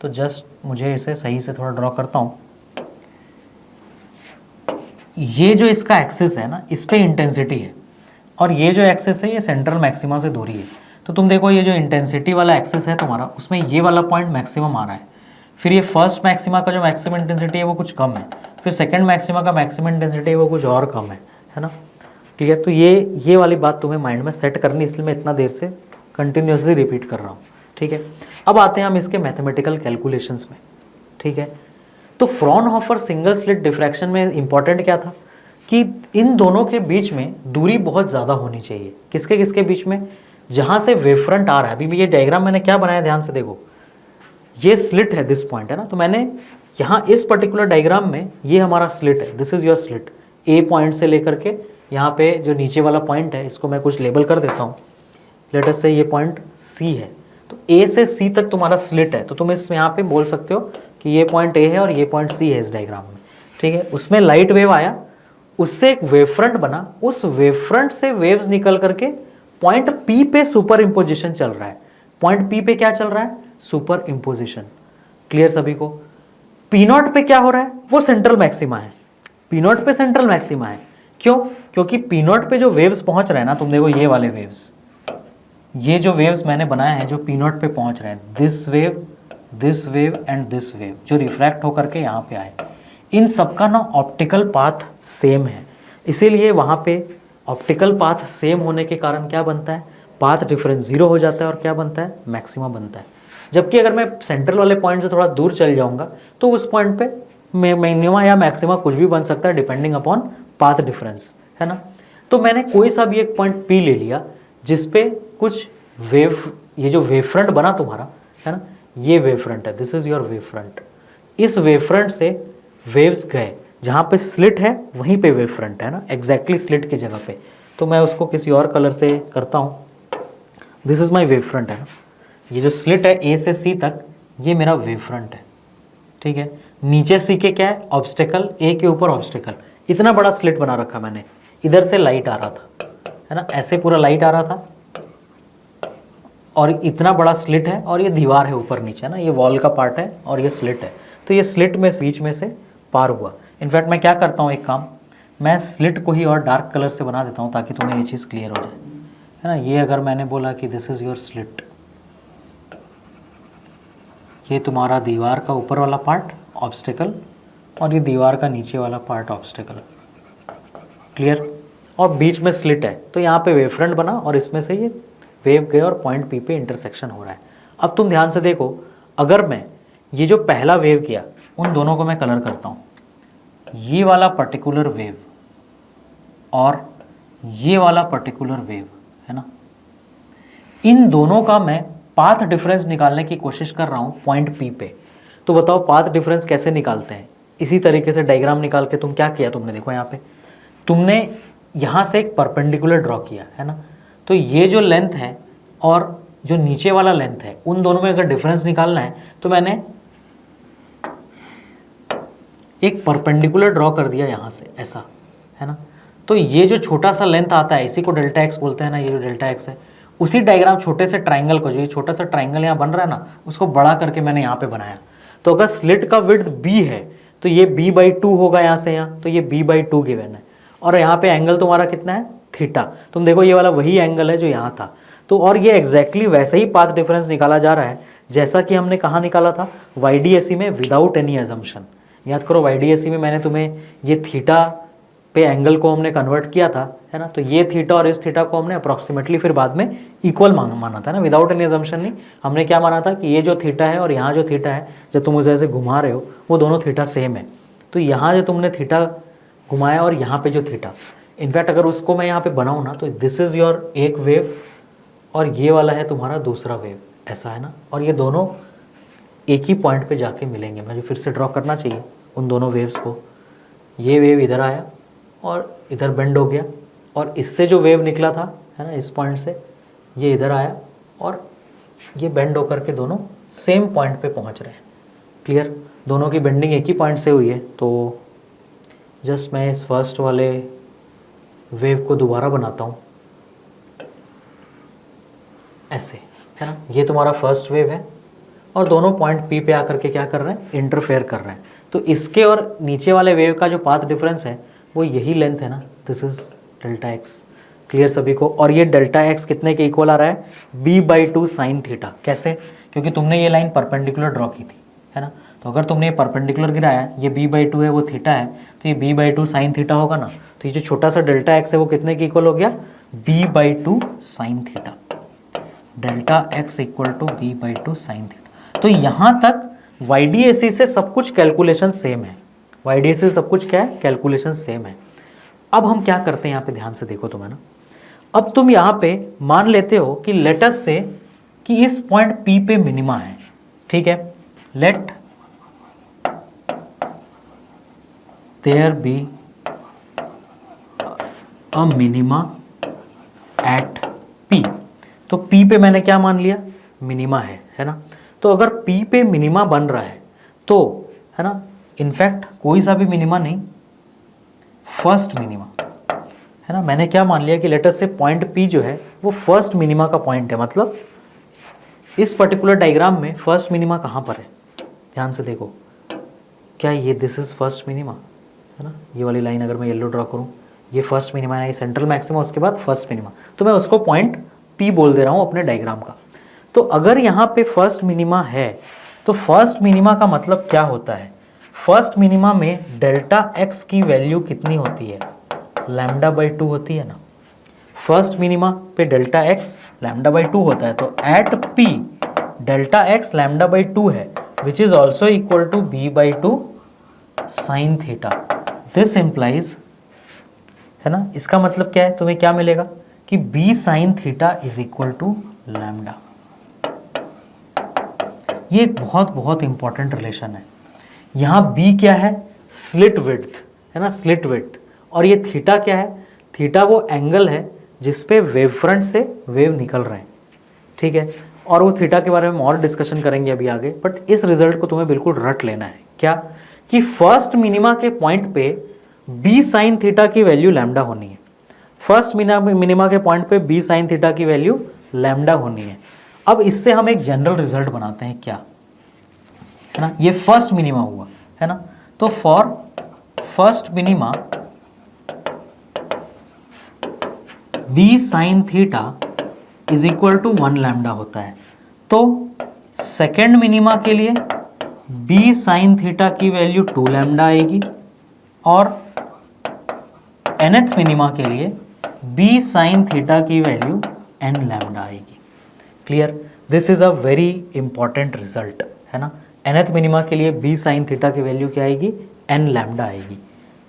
तो जस्ट मुझे इसे सही से थोड़ा ड्रॉ करता हूँ। ये जो इसका एक्सिस है ना इस पे इंटेंसिटी है, और ये जो एक्सिस है ये सेंट्रल मैक्सिमा से दूरी है। तो तुम देखो ये जो इंटेंसिटी वाला एक्सिस है तुम्हारा उसमें ये वाला पॉइंट मैक्सिमम आ रहा है। फिर ये फर्स्ट मैक्सिमा का जो मैक्सिमम इंटेंसिटी है वो कुछ कम है, फिर सेकंड मैक्सिमा का मैक्सिमम इंटेंसिटी है वो कुछ और कम है ना, क्लियर। तो ये वाली बात तुम्हें माइंड में सेट करनी, इसलिए मैं इतना देर से कंटिन्यूसली रिपीट कर रहा हूँ, ठीक है। अब आते हैं हम इसके मैथमेटिकल कैलकुलेशंस में, ठीक है। तो फ्रॉनहोफर सिंगल स्लिट डिफ्रैक्शन में इंपॉर्टेंट क्या था कि इन दोनों के बीच में दूरी बहुत ज़्यादा होनी चाहिए। किसके किसके बीच में, जहाँ से वेवफ्रंट आ रहा है। अभी ये डायग्राम मैंने क्या बनाया ध्यान से देखो, ये स्लिट है, दिस पॉइंट है ना। तो मैंने यहाँ इस पर्टिकुलर डायग्राम में ये हमारा स्लिट है, this is your slit. A point से लेकर के यहाँ पे जो नीचे वाला पॉइंट है इसको मैं कुछ लेबल कर देता हूँ। लेट अस से ये पॉइंट सी है, तो ए से सी तक तुम्हारा स्लिट है। तो तुम इस यहाँ पे बोल सकते हो कि ये पॉइंट ए है और ये पॉइंट सी है इस डायग्राम में, ठीक है। उसमें लाइट वेव आया, उससे एक वेवफ्रंट बना, उस वेवफ्रंट से वेव्स निकल करके पॉइंट पी पे सुपर इम्पोजिशन चल रहा है। पॉइंट पी पे क्या चल रहा है, सुपर इम्पोजिशन, क्लियर सभी को। पी नॉट पे क्या हो रहा है, वो सेंट्रल मैक्सिमा है। पी नॉट पे सेंट्रल मैक्सिमा है, क्यों, क्योंकि पी नॉट पे जो वेव्स पहुंच रहे हैं ना, तुम देखो ये वाले वेव्स, ये जो वेव्स मैंने बनाए हैं जो पी नॉट पे पहुंच रहे हैं, this wave and this wave जो रिफ्रैक्ट होकर के यहाँ पे आए, इन सबका ना ऑप्टिकल पाथ सेम है। इसीलिए वहाँ पे ऑप्टिकल पाथ सेम होने के कारण क्या बनता है, पाथ डिफरेंस जीरो हो जाता है, और क्या बनता है, मैक्सिमा बनता है। जबकि अगर मैं सेंट्रल वाले पॉइंट से थोड़ा दूर चल जाऊंगा तो उस पॉइंट पे मिनिमा या मैक्सिमा कुछ भी बन सकता है डिपेंडिंग अपॉन पाथ डिफरेंस, है ना। तो मैंने कोई सा भी एक पॉइंट पी ले लिया जिस पे कुछ वेव, ये जो वेव फ्रंट बना तुम्हारा, है ना, ये वेव फ्रंट है, this is your wave front. इस वेव फ्रंट से वेव्स गए, जहाँ पे स्लिट है वहीं पे वेव फ्रंट है ना, एग्जैक्टली स्लिट की जगह पे। तो मैं उसको किसी और कलर से करता हूँ, this is my wave front, है ना। ये जो स्लिट है ए से सी तक, ये मेरा वेव फ्रंट है, ठीक है। नीचे सी के क्या है, ऑब्स्टेकल, ए के ऊपर ऑब्स्टेकल। इतना बड़ा स्लिट बना रखा मैंने, इधर से लाइट आ रहा था, है ना, ऐसे पूरा लाइट आ रहा था, और इतना बड़ा स्लिट है, और ये दीवार है ऊपर नीचे, है ना, ये वॉल का पार्ट है और ये स्लिट है। तो ये स्लिट में बीच में से पार हुआ। इनफैक्ट मैं क्या करता हूँ, एक काम, मैं स्लिट को ही और डार्क कलर से बना देता हूँ ताकि तुम्हें ये चीज़ क्लियर हो जाए, है ना। ये अगर मैंने बोला कि दिस इज़ योर स्लिट, ये तुम्हारा दीवार का ऊपर वाला पार्ट ऑब्स्टेकल, और ये दीवार का नीचे वाला पार्ट ऑब्स्टेकल, क्लियर। और बीच में स्लिट है, तो यहाँ पे वेव फ्रंट बना और इसमें से ये वेव गए और पॉइंट पी पे इंटरसेक्शन हो रहा है। अब तुम ध्यान से देखो, अगर मैं ये जो पहला वेव किया उन दोनों को मैं कलर करता हूँ, ये वाला पर्टिकुलर वेव और ये वाला पर्टिकुलर वेव, है ना, इन दोनों का मैं पाथ डिफरेंस निकालने की कोशिश कर रहा हूँ पॉइंट पी पे। तो बताओ पाथ डिफरेंस कैसे निकालते हैं। इसी तरीके से डायग्राम निकाल के तुम क्या किया, तुमने देखो यहाँ पे तुमने यहाँ से एक परपेंडिकुलर ड्रॉ किया, है ना। तो ये जो लेंथ है और जो नीचे वाला लेंथ है, उन दोनों में अगर डिफरेंस निकालना है तो मैंने एक परपेंडिकुलर ड्रॉ कर दिया यहाँ से, ऐसा, है ना। तो ये जो छोटा सा लेंथ आता है इसी को डेल्टा एक्स बोलते हैं ना, ये जो डेल्टा एक्स है, उसी डायग्राम छोटे से ट्राइंगल को, जो ये छोटा सा ट्राइंगल यहाँ बन रहा है ना, उसको बड़ा करके मैंने यहाँ पे बनाया। तो अगर स्लिट का विड्थ b है तो ये b/2 होगा यहाँ से यहाँ, तो ये b/2 गिवन है। और यहाँ पे एंगल तुम्हारा कितना है, थीटा। तुम देखो ये वाला वही एंगल है जो यहाँ था। तो और ये एग्जैक्टली वैसे ही पाथ डिफरेंस निकाला जा रहा है जैसा कि हमने कहाँ निकाला था, YDAC में, विदाउट एनी एजम्पशन। याद करो YDAC में मैंने तुम्हें ये थीटा पे एंगल को हमने कन्वर्ट किया था, है ना, तो ये थीटा और इस थीटा को हमने अप्रॉक्सीमेटली फिर बाद में इक्वल माना था ना, विदाउट एनी एजम्पशन नहीं। हमने क्या माना था कि ये जो थीटा है और यहाँ जो थीटा है, जब तुम उसे ऐसे घुमा रहे हो, वो दोनों थीटा सेम है। तो यहाँ जो तुमने थीटा घुमाया और यहाँ पे जो थीटा, इनफैक्ट अगर उसको मैं यहाँ पे बनाऊँ ना, तो दिस इज़ योर एक वेव और ये वाला है तुम्हारा दूसरा वेव, ऐसा है ना, और ये दोनों एक ही पॉइंट पे जाके मिलेंगे। मुझे फिर से ड्रॉ करना चाहिए उन दोनों वेव्स को। ये वेव इधर आया और इधर बेंड हो गया, और इससे जो वेव निकला था, है ना, इस पॉइंट से, ये इधर आया और ये बेंड होकर के दोनों सेम पॉइंट पे पहुंच रहे हैं। क्लियर? दोनों की बेंडिंग एक ही पॉइंट से हुई है। तो जस्ट मैं इस फर्स्ट वाले वेव को दोबारा बनाता हूँ ऐसे, है ना, ये तुम्हारा फर्स्ट वेव है और दोनों पॉइंट P पे आकर के क्या कर रहे हैं, इंटरफेयर कर रहे हैं। तो इसके और नीचे वाले वेव का जो पाथ डिफरेंस है वो यही लेंथ है ना, this is delta x. Clear सभी को? और ये डेल्टा एक्स कितने के इक्वल आ रहा है, b/2 साइन थीटा। कैसे? क्योंकि तुमने ये लाइन परपेंडिकुलर ड्रॉ की थी, है ना, तो अगर तुमने ये परपेंडिकुलर गिराया, ये b/2 है, वो थीटा है, तो ये b/2 साइन थीटा होगा ना। तो ये जो छोटा सा डेल्टा एक्स है वो कितने के इक्वल हो गया, b/2 sine theta. Delta x equal to b/2 sine theta. तो यहाँ तक YDAC से सब कुछ कैलकुलेशन सेम है। YDAC से सब कुछ क्या है, कैलकुलेशन सेम है। अब हम क्या करते हैं, यहाँ पे ध्यान से देखो तुम, है ना। अब तुम यहाँ पे मान लेते हो कि लेटस से कि इस पॉइंट P पे मिनिमा है, ठीक है। Let there be a minima at P। तो P पे मैंने क्या मान लिया, मिनिमा है ना। तो अगर P पे मिनिमा बन रहा है तो, है ना, इनफैक्ट कोई सा भी मिनिमा नहीं, फर्स्ट मिनिमा, है ना। मैंने क्या मान लिया कि लेटस से पॉइंट P जो है वो फर्स्ट मिनिमा का पॉइंट है। मतलब इस पर्टिकुलर डायग्राम में फर्स्ट मिनिमा कहाँ पर है, ध्यान से देखो। क्या ये दिस इज फर्स्ट मिनिमा, है ना। ये वाली लाइन अगर मैं येलो ड्रॉ करूँ, ये फर्स्ट मिनिमा है, ये सेंट्रल मैक्सिमा, उसके बाद फर्स्ट मिनिमा, तो मैं उसको पॉइंट P बोल दे रहा हूँ अपने डायग्राम का। तो अगर यहाँ पे फर्स्ट मिनिमा है तो फर्स्ट मिनिमा का मतलब क्या होता है, फर्स्ट मिनिमा में डेल्टा एक्स की वैल्यू कितनी होती है, λ/2 होती है ना। फर्स्ट मिनिमा पे डेल्टा एक्स λ/2 होता है, तो एट P डेल्टा एक्स λ/2 है, which is also equal to b/2 sine theta. This implies, है ना, इसका मतलब क्या है, तुम्हें क्या मिलेगा कि b sine theta is equal to lambda. ये एक बहुत बहुत इंपॉर्टेंट रिलेशन है। यहाँ b क्या है, स्लिट विड्थ, है ना, स्लिट विड्थ, और ये थीटा क्या है, थीटा वो एंगल है जिस पे वेव फ्रंट से वेव निकल रहे हैं, ठीक है। और वो थीटा के बारे में और डिस्कशन करेंगे अभी आगे, बट इस रिजल्ट को तुम्हें बिल्कुल रट लेना है। क्या कि फर्स्ट मिनिमा के पॉइंट पे b साइन थीटा की वैल्यू लैम्डा होनी है। फर्स्ट मिनिमा के पॉइंट पे b साइन थीटा की वैल्यू लैम्डा होनी है। अब इससे हम एक जनरल रिजल्ट बनाते हैं, क्या, है ना, ये फर्स्ट मिनिमा हुआ, है ना। तो for first minima b sine theta is equal to 1 lambda होता है। तो सेकेंड मिनिमा के लिए b साइन थीटा की वैल्यू 2 लैम्डा आएगी, और nth मिनिमा के लिए b साइन थीटा की वैल्यू n लैम्डा आएगी। Clear? This is a very important result, है ना। nth मिनिमा के लिए b साइन थीटा की वैल्यू क्या आएगी, n लैम्डा आएगी,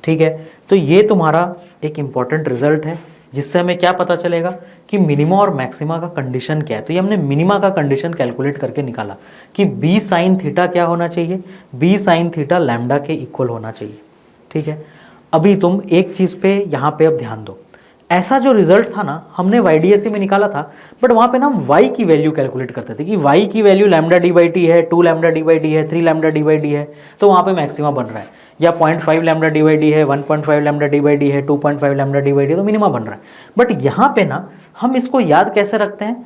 ठीक है। तो ये तुम्हारा एक इंपॉर्टेंट रिजल्ट है, जिससे हमें क्या पता चलेगा कि मिनिमा और मैक्सिमा का कंडीशन क्या है। तो ये हमने मिनिमा का कंडीशन कैलकुलेट करके निकाला कि b साइन थीटा क्या होना चाहिए, b साइन थीटा लैम्डा के इक्वल होना चाहिए, ठीक है। अभी तुम एक चीज़ पे यहाँ पे अब ध्यान दो, ऐसा जो रिजल्ट था ना हमने YDAC में निकाला था, बट वहाँ पे ना हम y की वैल्यू कैलकुलेट करते थे कि y की वैल्यू λ/d/t है, 2 λ/d/t है, 3 λ/d/t है, तो वहाँ पे मैक्सिमा बन रहा है, या 0.5 λ/d/t है, 1.5 λ/d/t है, 2.5 λ/d/t है, तो मिनिमा बन रहा है। बट यहाँ पे ना हम इसको याद कैसे रखते हैं,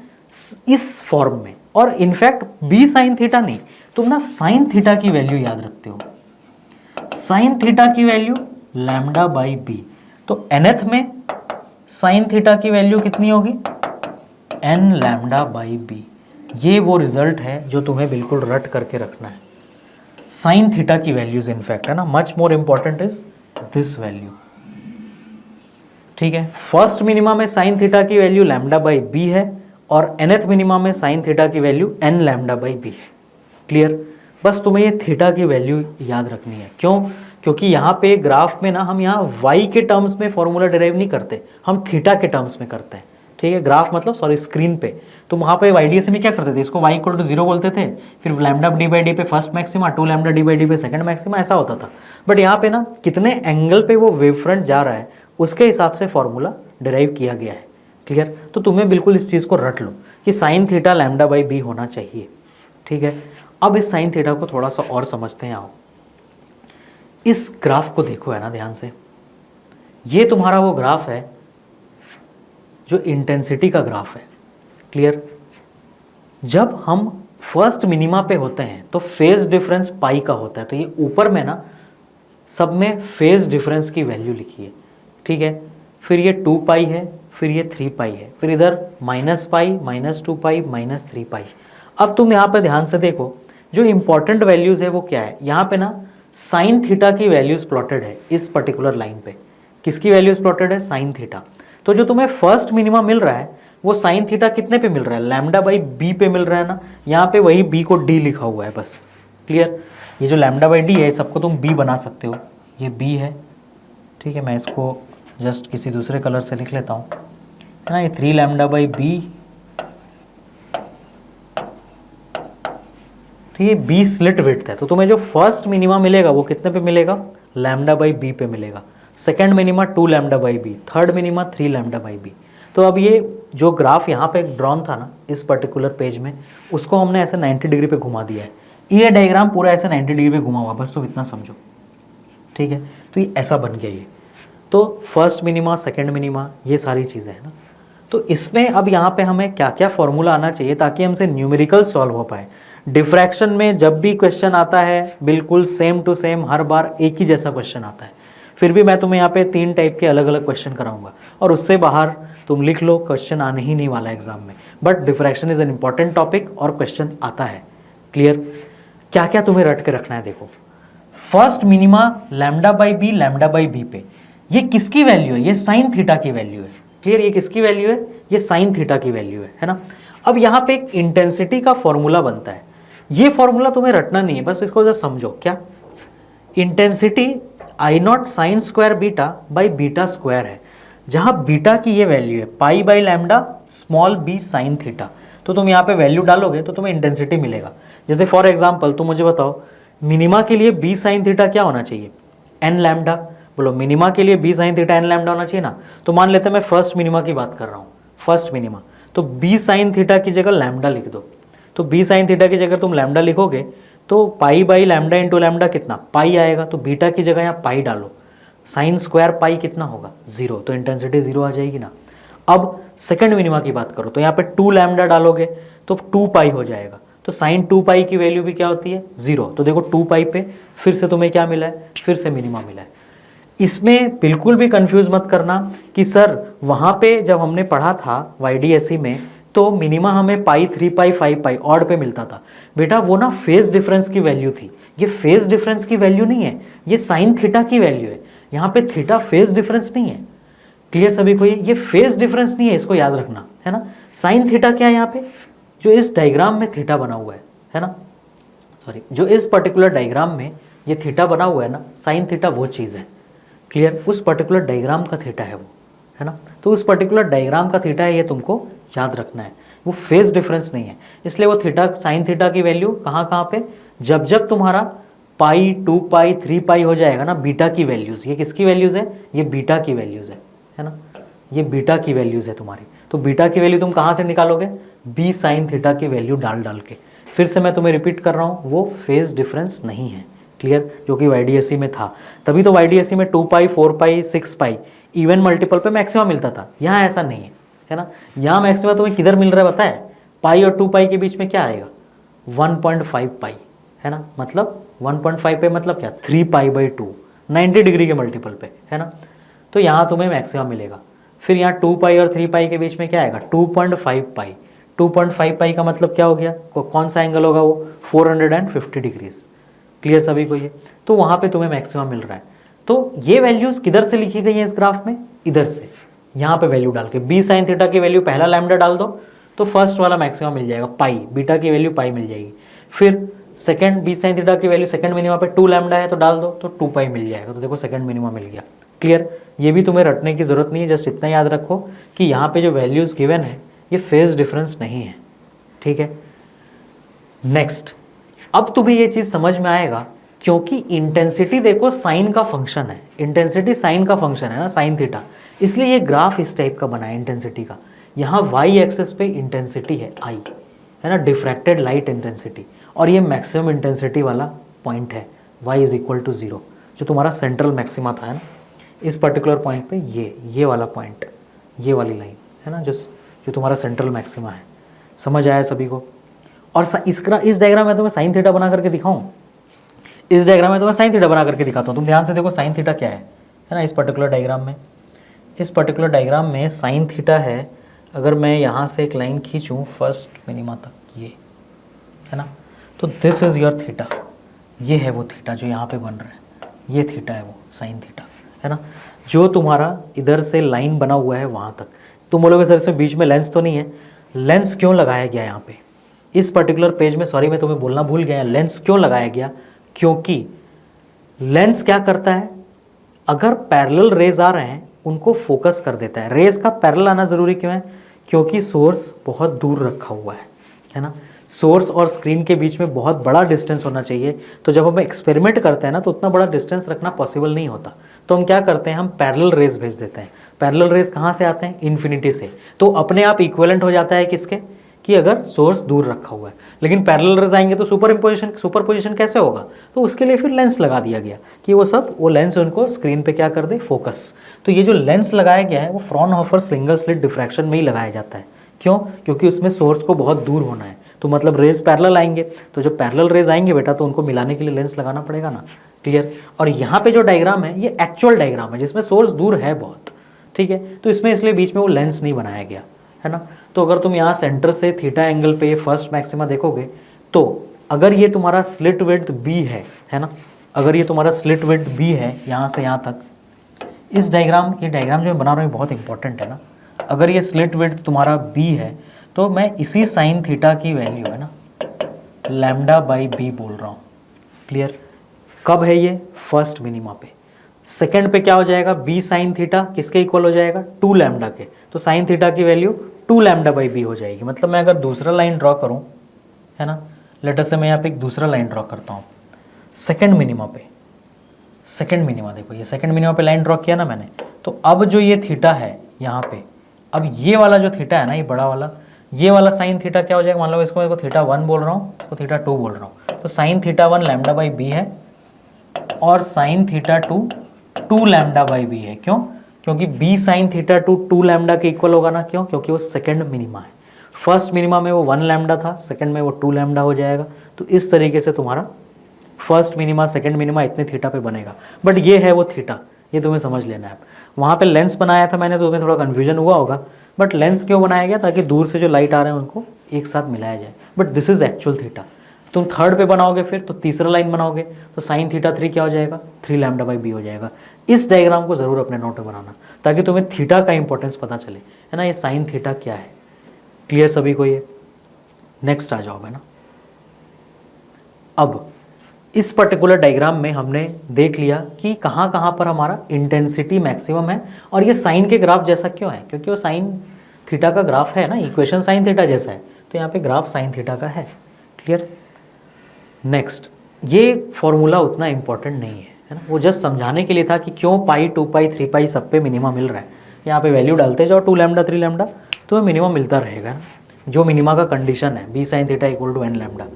इस फॉर्म में। और इनफैक्ट b साइन थीटा नहीं, तुम ना साइन थीटा की वैल्यू याद रखते हो, साइन थीटा की वैल्यू λ/b। तो nth में साइन थीटा की वैल्यू कितनी होगी, एन लैम्डा बाई बी, ये वो रिजल्ट है जो तुम्हें बिल्कुल रट करके रखना है। साइन थीटा की वैल्यूज इनफैक्ट, है ना, much more important is this value. ठीक है, फर्स्ट मिनिमा में साइन थीटा की वैल्यू लैम्डा बाई बी है और nth मिनिमा में साइन थीटा की value n lambda by b है। क्लियर? बस तुम्हें ये थीटा की वैल्यू याद रखनी है। क्यों? क्योंकि यहाँ पे ग्राफ में ना हम यहाँ y के टर्म्स में फॉर्मूला डिराइव नहीं करते, हम थीटा के टर्म्स में करते हैं। ठीक है, ग्राफ मतलब सॉरी स्क्रीन पे। तो वहाँ पे YDSE में क्या करते थे, इसको y इक्वल टू 0 बोलते थे, फिर लैम्डा डी बाई डी पे first maxima, 2 lambda D by D पे सेकंड मैक्सिमा, ऐसा होता था। बट यहाँ पे ना कितने एंगल पे वो वेव फ्रंट जा रहा है उसके हिसाब से फॉर्मूला डिराइव किया गया है। क्लियर? तो तुम्हें बिल्कुल इस चीज़ को रट लो कि sine theta lambda by b होना चाहिए। ठीक है, अब इस साइन थीटा को थोड़ा सा और समझते हैं। आओ इस ग्राफ को देखो, है ना, ध्यान से। ये तुम्हारा वो ग्राफ है जो इंटेंसिटी का ग्राफ है। क्लियर? जब हम फर्स्ट मिनिमा पे होते हैं तो फेज डिफरेंस पाई का होता है। तो ये ऊपर में ना सब में फेज डिफरेंस की वैल्यू लिखी है। ठीक है, फिर ये 2 पाई है, फिर ये 3 पाई है, फिर इधर माइनस पाई, माइनस 2 पाई, माइनस 3 पाई। अब तुम यहाँ पे ध्यान से देखो, जो इंपॉर्टेंट वैल्यूज है वो क्या है। यहाँ पे ना साइन थीटा की वैल्यूज प्लॉटेड है इस पर्टिकुलर लाइन पे। किसकी वैल्यूज प्लॉटेड है? Sine theta. तो जो तुम्हें फर्स्ट मिनिमा मिल रहा है वो साइन थीटा कितने पे मिल रहा है? लैम्डा बाई बी पे मिल रहा है ना। यहाँ पे वही बी को डी लिखा हुआ है बस। क्लियर? ये जो लैम्डा बाई डी है सबको तुम बी बना सकते हो, ये बी है। ठीक है, मैं इसको जस्ट किसी दूसरे कलर से लिख लेता हूँ, है ना। ये 3 लैम्डा बाई बी, तो ये बी स्लिट विड्थ है। तो तुम्हें जो फर्स्ट मिनिमा मिलेगा वो कितने पे मिलेगा? लैम्डा बाई बी पे मिलेगा। Second minima 2 lambda by b, third minima 3 lambda by b. तो अब ये जो ग्राफ यहाँ पे ड्रॉन था ना इस पर्टिकुलर पेज में, उसको हमने ऐसे 90 डिग्री पे घुमा दिया है। ये डायग्राम पूरा ऐसे 90 डिग्री पे घुमा हुआ, बस तो इतना समझो। ठीक है, तो ये ऐसा बन गया ये। तो फर्स्ट मिनिमा, सेकंड मिनिमा, ये सारी चीज़ें हैं ना। तो इसमें अब यहाँ पे हमें क्या क्या फॉर्मूला आना चाहिए ताकि हमसे न्यूमेरिकल सॉल्व हो पाए। डिफ्रैक्शन में जब भी क्वेश्चन आता है बिल्कुल सेम टू सेम हर बार एक ही जैसा क्वेश्चन आता है। फिर भी मैं तुम्हें यहाँ पे 3 टाइप के अलग अलग क्वेश्चन कराऊंगा और उससे बाहर तुम लिख लो, क्वेश्चन आने ही नहीं वाला एग्जाम में। But diffraction is an important topic और क्वेश्चन आता है। क्लियर? क्या क्या तुम्हें रट के रखना है, देखो। First minima lambda by b, lambda by b पे ये किसकी वैल्यू है? ये साइन थीटा की वैल्यू है। क्लियर? ये किसकी वैल्यू है? ये साइन थीटा की वैल्यू है ना। अब यहाँ पे एक इंटेंसिटी का फॉर्मूला बनता है। ये फॉर्मूला तुम्हें रटना नहीं है, बस इसको जरा समझो। क्या? Intensity I naught sine square beta by beta square है, जहां बीटा की ये वैल्यू है pi by lambda small b sine theta. तो तुम यहाँ पे वैल्यू डालोगे तो तुम्हें इंटेंसिटी मिलेगा। जैसे फॉर एग्जांपल तुम मुझे बताओ मिनिमा के लिए बी साइन थीटा क्या होना चाहिए? N lambda. बोलो मिनिमा के लिए b sine theta n lambda होना चाहिए ना। तो मान लेते हैं मैं फर्स्ट मिनिमा की बात कर रहा हूँ, फर्स्ट मिनिमा। तो बी साइन थीटा की जगह लैम्डा लिख दो। तो बी साइन थीटा की जगह तुम लैम्डा लिखोगे तो पाई बाई लैम्डा इंटू लैम्डा कितना? पाई आएगा। तो बीटा की जगह यहाँ पाई डालो, साइन स्क्वायर पाई कितना होगा? 0। तो इंटेंसिटी 0 आ जाएगी ना। अब सेकंड मिनिमा की बात करो तो यहाँ पे 2 लैम्डा डालोगे तो 2 पाई हो जाएगा। तो साइन 2 पाई की वैल्यू भी क्या होती है? 0। तो देखो 2 पाई पे फिर से तुम्हें क्या मिला है? फिर से मिनिमा मिला है। इसमें बिल्कुल भी कंफ्यूज मत करना कि सर वहाँ पे जब हमने पढ़ा था YDSE में तो मिनिमा हमें पाई, 3 पाई, 5 पाई ऑड पे मिलता था। बेटा वो ना फेज डिफरेंस की वैल्यू थी, ये फेज डिफरेंस की वैल्यू नहीं है, ये साइन थीटा की वैल्यू है। यहाँ पे थीटा फेज डिफरेंस नहीं है। क्लियर सभी को? ये फेज डिफरेंस नहीं है, इसको याद रखना, है ना। साइन थीटा क्या है यहाँ पे? जो इस डायग्राम में थीटा बना हुआ है ना, सॉरी, जो इस पर्टिकुलर डायग्राम में ये थीटा बना हुआ है ना, साइन थीटा वो चीज़ है। क्लियर? उस पर्टिकुलर डायग्राम का थीटा है वो, है ना। तो उस पर्टिकुलर डायग्राम का थीटा है, ये तुमको याद रखना है। वो फेज डिफरेंस नहीं है, इसलिए वो थीटा, साइन थीटा की वैल्यू कहाँ कहाँ पे? जब जब तुम्हारा पाई, 2 पाई, 3 पाई हो जाएगा ना, बीटा की वैल्यूज़। ये किसकी वैल्यूज़ है? ये बीटा की वैल्यूज़ है ना। ये बीटा की वैल्यूज़ है तुम्हारी। तो बीटा की वैल्यू तुम कहाँ से निकालोगे? बी साइन थीटा की वैल्यू डाल डाल के। फिर से मैं तुम्हें रिपीट कर रहा हूँ, वो फेज डिफरेंस नहीं है। क्लियर? जो कि YDSE में था। तभी तो YDSE में 2 पाई, 4 पाई, 6 पाई इवन मल्टीपल पे मैक्सिमम मिलता था। यहाँ ऐसा नहीं है ना। यहाँ मैक्सिमम तुम्हें किधर मिल रहा है पता है? पाई और 2 पाई के बीच में क्या आएगा? 1.5 पाई, है ना। मतलब 1.5 पे मतलब क्या? 3 पाई बाई 2, 90 डिग्री के मल्टीपल पे, है ना। तो यहाँ तुम्हें मैक्सिमम मिलेगा। फिर यहाँ 2 पाई और 3 पाई के बीच में क्या आएगा 2.5 पाई। 2.5 पाई का मतलब क्या हो गया, कौन सा एंगल होगा वो 450 डिग्रीज। क्लियर सभी को ये, तो वहाँ पे तुम्हें मैक्सिमम मिल रहा है। तो ये वैल्यूज़ किधर से लिखी गई है इस ग्राफ में, इधर से, यहाँ पे वैल्यू डाल के बी साइन थीटा की वैल्यू पहला लैम्डा डाल दो तो फर्स्ट वाला मैक्सिमम मिल जाएगा पाई, बीटा की वैल्यू पाई मिल जाएगी। फिर सेकंड बी साइन थीटा की वैल्यू सेकंड मिनिमा पे 2 लैम्डा है तो डाल दो तो 2 पाई मिल जाएगा। तो देखो सेकंड मिनिमा मिल गया। क्लियर, ये भी तुम्हें रटने की जरूरत नहीं है, जस्ट इतना याद रखो कि यहाँ पे जो वैल्यूज़ गिवन है ये फेज डिफरेंस नहीं है। ठीक है, नेक्स्ट, अब तुम्हें ये चीज़ समझ में आएगा क्योंकि इंटेंसिटी देखो साइन का फंक्शन है, इंटेंसिटी साइन का फंक्शन है ना, साइन थीटा, इसलिए ये ग्राफ इस टाइप का बना है इंटेंसिटी का। यहाँ वाई एक्सेस पे इंटेंसिटी है आई, है ना, डिफ्रैक्टेड लाइट इंटेंसिटी, और ये मैक्सिमम इंटेंसिटी वाला पॉइंट है y इज इक्वल टू 0, जो तुम्हारा सेंट्रल मैक्सिमा था, है ना, इस पर्टिकुलर पॉइंट पे ये वाला पॉइंट, ये वाली लाइन है ना, जो तुम्हारा सेंट्रल मैक्सिमा है। समझ आया सभी को? और इस डायग्राम में तुम्हें साइन थीटा बना करके दिखाऊं, इस डायग्राम में तुम्हें साइन थीटा बना करके दिखाता हूँ। तुम ध्यान से देखो साइन थीटा क्या है ना, इस पर्टिकुलर डायग्राम में, इस पर्टिकुलर डायग्राम में साइन थीटा है। अगर मैं यहाँ से एक लाइन खींचूँ फर्स्ट मिनिमा तक, ये है ना, तो दिस इज़ योर थीटा, ये है वो थीटा जो यहाँ पे बन रहा है, ये थीटा है वो साइन थीटा, है ना, जो तुम्हारा इधर से लाइन बना हुआ है वहाँ तक। तुम बोलोगे सर इसमें बीच में लेंस तो नहीं है, लेंस क्यों लगाया गया यहाँ पे इस पर्टिकुलर पेज में, सॉरी मैं तुम्हें बोलना भूल गया, लेंस क्यों लगाया गया, क्योंकि लेंस क्या करता है, अगर पैरेलल रेज आ रहे हैं उनको फोकस कर देता है। रेज का पैरेलल आना ज़रूरी क्यों है, क्योंकि सोर्स बहुत दूर रखा हुआ है ना, सोर्स और स्क्रीन के बीच में बहुत बड़ा डिस्टेंस होना चाहिए। तो जब हम एक्सपेरिमेंट करते हैं ना तो उतना बड़ा डिस्टेंस रखना पॉसिबल नहीं होता, तो हम क्या करते हैं, हम पैरेलल रेज भेज देते हैं। पैरेलल रेज कहाँ से आते हैं, इन्फिनिटी से, तो अपने आप इक्विवेलेंट हो जाता है किसके, कि अगर सोर्स दूर रखा हुआ है। लेकिन पैरेलल रेज आएंगे तो सुपरपोजिशन कैसे होगा, तो उसके लिए फिर लेंस लगा दिया गया कि वो लेंस उनको स्क्रीन पे क्या कर दे, फोकस। तो ये जो लेंस लगाया गया है वो फ्रॉनहोफर सिंगल स्लिट डिफ्रैक्शन में ही लगाया जाता है। क्यों, क्योंकि उसमें सोर्स को बहुत दूर होना है, तो मतलब रेज पैरेलल आएंगे, तो जब पैरेलल रेज आएंगे बेटा तो उनको मिलाने के लिए लेंस लगाना पड़ेगा ना। क्लियर, और यहाँ पे जो डायग्राम है ये एक्चुअल डायग्राम है जिसमें सोर्स दूर है बहुत, ठीक है, तो इसमें इसलिए बीच में वो लेंस नहीं बनाया गया, है ना। तो अगर तुम यहाँ सेंटर से थीटा एंगल पे ये फर्स्ट मैक्सिमा देखोगे, तो अगर ये तुम्हारा स्लिट विड्थ b है ना, अगर ये तुम्हारा स्लिट विड्थ b है यहाँ से यहाँ तक, इस डायग्राम जो मैं बना रहा हूँ बहुत इंपॉर्टेंट है ना, अगर ये स्लिट विड्थ तुम्हारा b है तो मैं इसी साइन थीटा की वैल्यू है ना लैम्डा बाई b बोल रहा हूँ। क्लियर, कब है ये, फर्स्ट मिनिमा पे। सेकंड पे क्या हो जाएगा, b साइन थीटा किसके इक्वल हो जाएगा, 2 लैम्डा के, तो साइन थीटा की वैल्यू 2 लैम्डा बाई b हो जाएगी। मतलब मैं अगर दूसरा लाइन ड्रॉ करूँ, है ना, लेटर से मैं यहाँ पे एक दूसरा लाइन ड्रॉ करता हूँ सेकंड मिनिमा पे, सेकंड मिनिमा देखो, ये सेकंड मिनिमा पे लाइन ड्रॉ किया ना मैंने, तो अब जो ये थीटा है यहाँ पे, अब ये वाला जो थीटा है ना, ये बड़ा वाला, ये वाला साइन थीटा क्या हो जाएगा, मान लो इसको थीटा 1 बोल रहा हूँ, इसको थीटा 2 बोल रहा हूँ, तो sine theta 1 lambda by b है और sine theta 2 lambda by b है। क्यों, क्योंकि b साइन थीटा 2 लैम्डा के इक्वल होगा ना, क्यों, क्योंकि वो सेकंड मिनिमा है। फर्स्ट मिनिमा में वो 1 लैम्डा था, सेकंड में वो 2 लैम्डा हो जाएगा। तो इस तरीके से तुम्हारा फर्स्ट मिनिमा सेकंड मिनिमा इतने थीटा पे बनेगा। बट ये है वो थीटा, ये तुम्हें समझ लेना है। वहाँ पे लेंस बनाया था मैंने, तो तुम्हें थोड़ा कन्फ्यूजन हुआ होगा, बट लेंस क्यों बनाया गया, ताकि दूर से जो लाइट आ रहे हैं उनको एक साथ मिलाया जाए। But this is actual theta. तुम थर्ड पे बनाओगे फिर तो तीसरा लाइन बनाओगे तो साइन थीटा 3 क्या हो जाएगा, 3 लैम्डा बाई b हो जाएगा। इस डायग्राम को ज़रूर अपने नोट में बनाना ताकि तुम्हें थीटा का इंपॉर्टेंस पता चले, है ना, ये साइन थीटा क्या है। क्लियर सभी को ये? नेक्स्ट आ जाओ है ना। अब इस पर्टिकुलर डायग्राम में हमने देख लिया कि कहाँ कहाँ पर हमारा इंटेंसिटी मैक्सिमम है, और ये साइन के ग्राफ जैसा क्यों है, क्योंकि वो साइन थीटा का ग्राफ है ना, इक्वेशन साइन थीटा जैसा है, तो यहाँ पे ग्राफ साइन थीटा का है। क्लियर। नेक्स्ट, ये फॉर्मूला उतना इंपॉर्टेंट नहीं है ना, वो जस्ट समझाने के लिए था कि क्यों पाई 2 पाई 3 पाई सब पे मिनिमा मिल रहा है। यहाँ पे वैल्यू डालते जाओ 2 लैम्डा 3 लैम्डा, तो मिनिमा मिलता रहेगा ना, जो मिनिमा का कंडीशन है b sine theta equal to n lambda.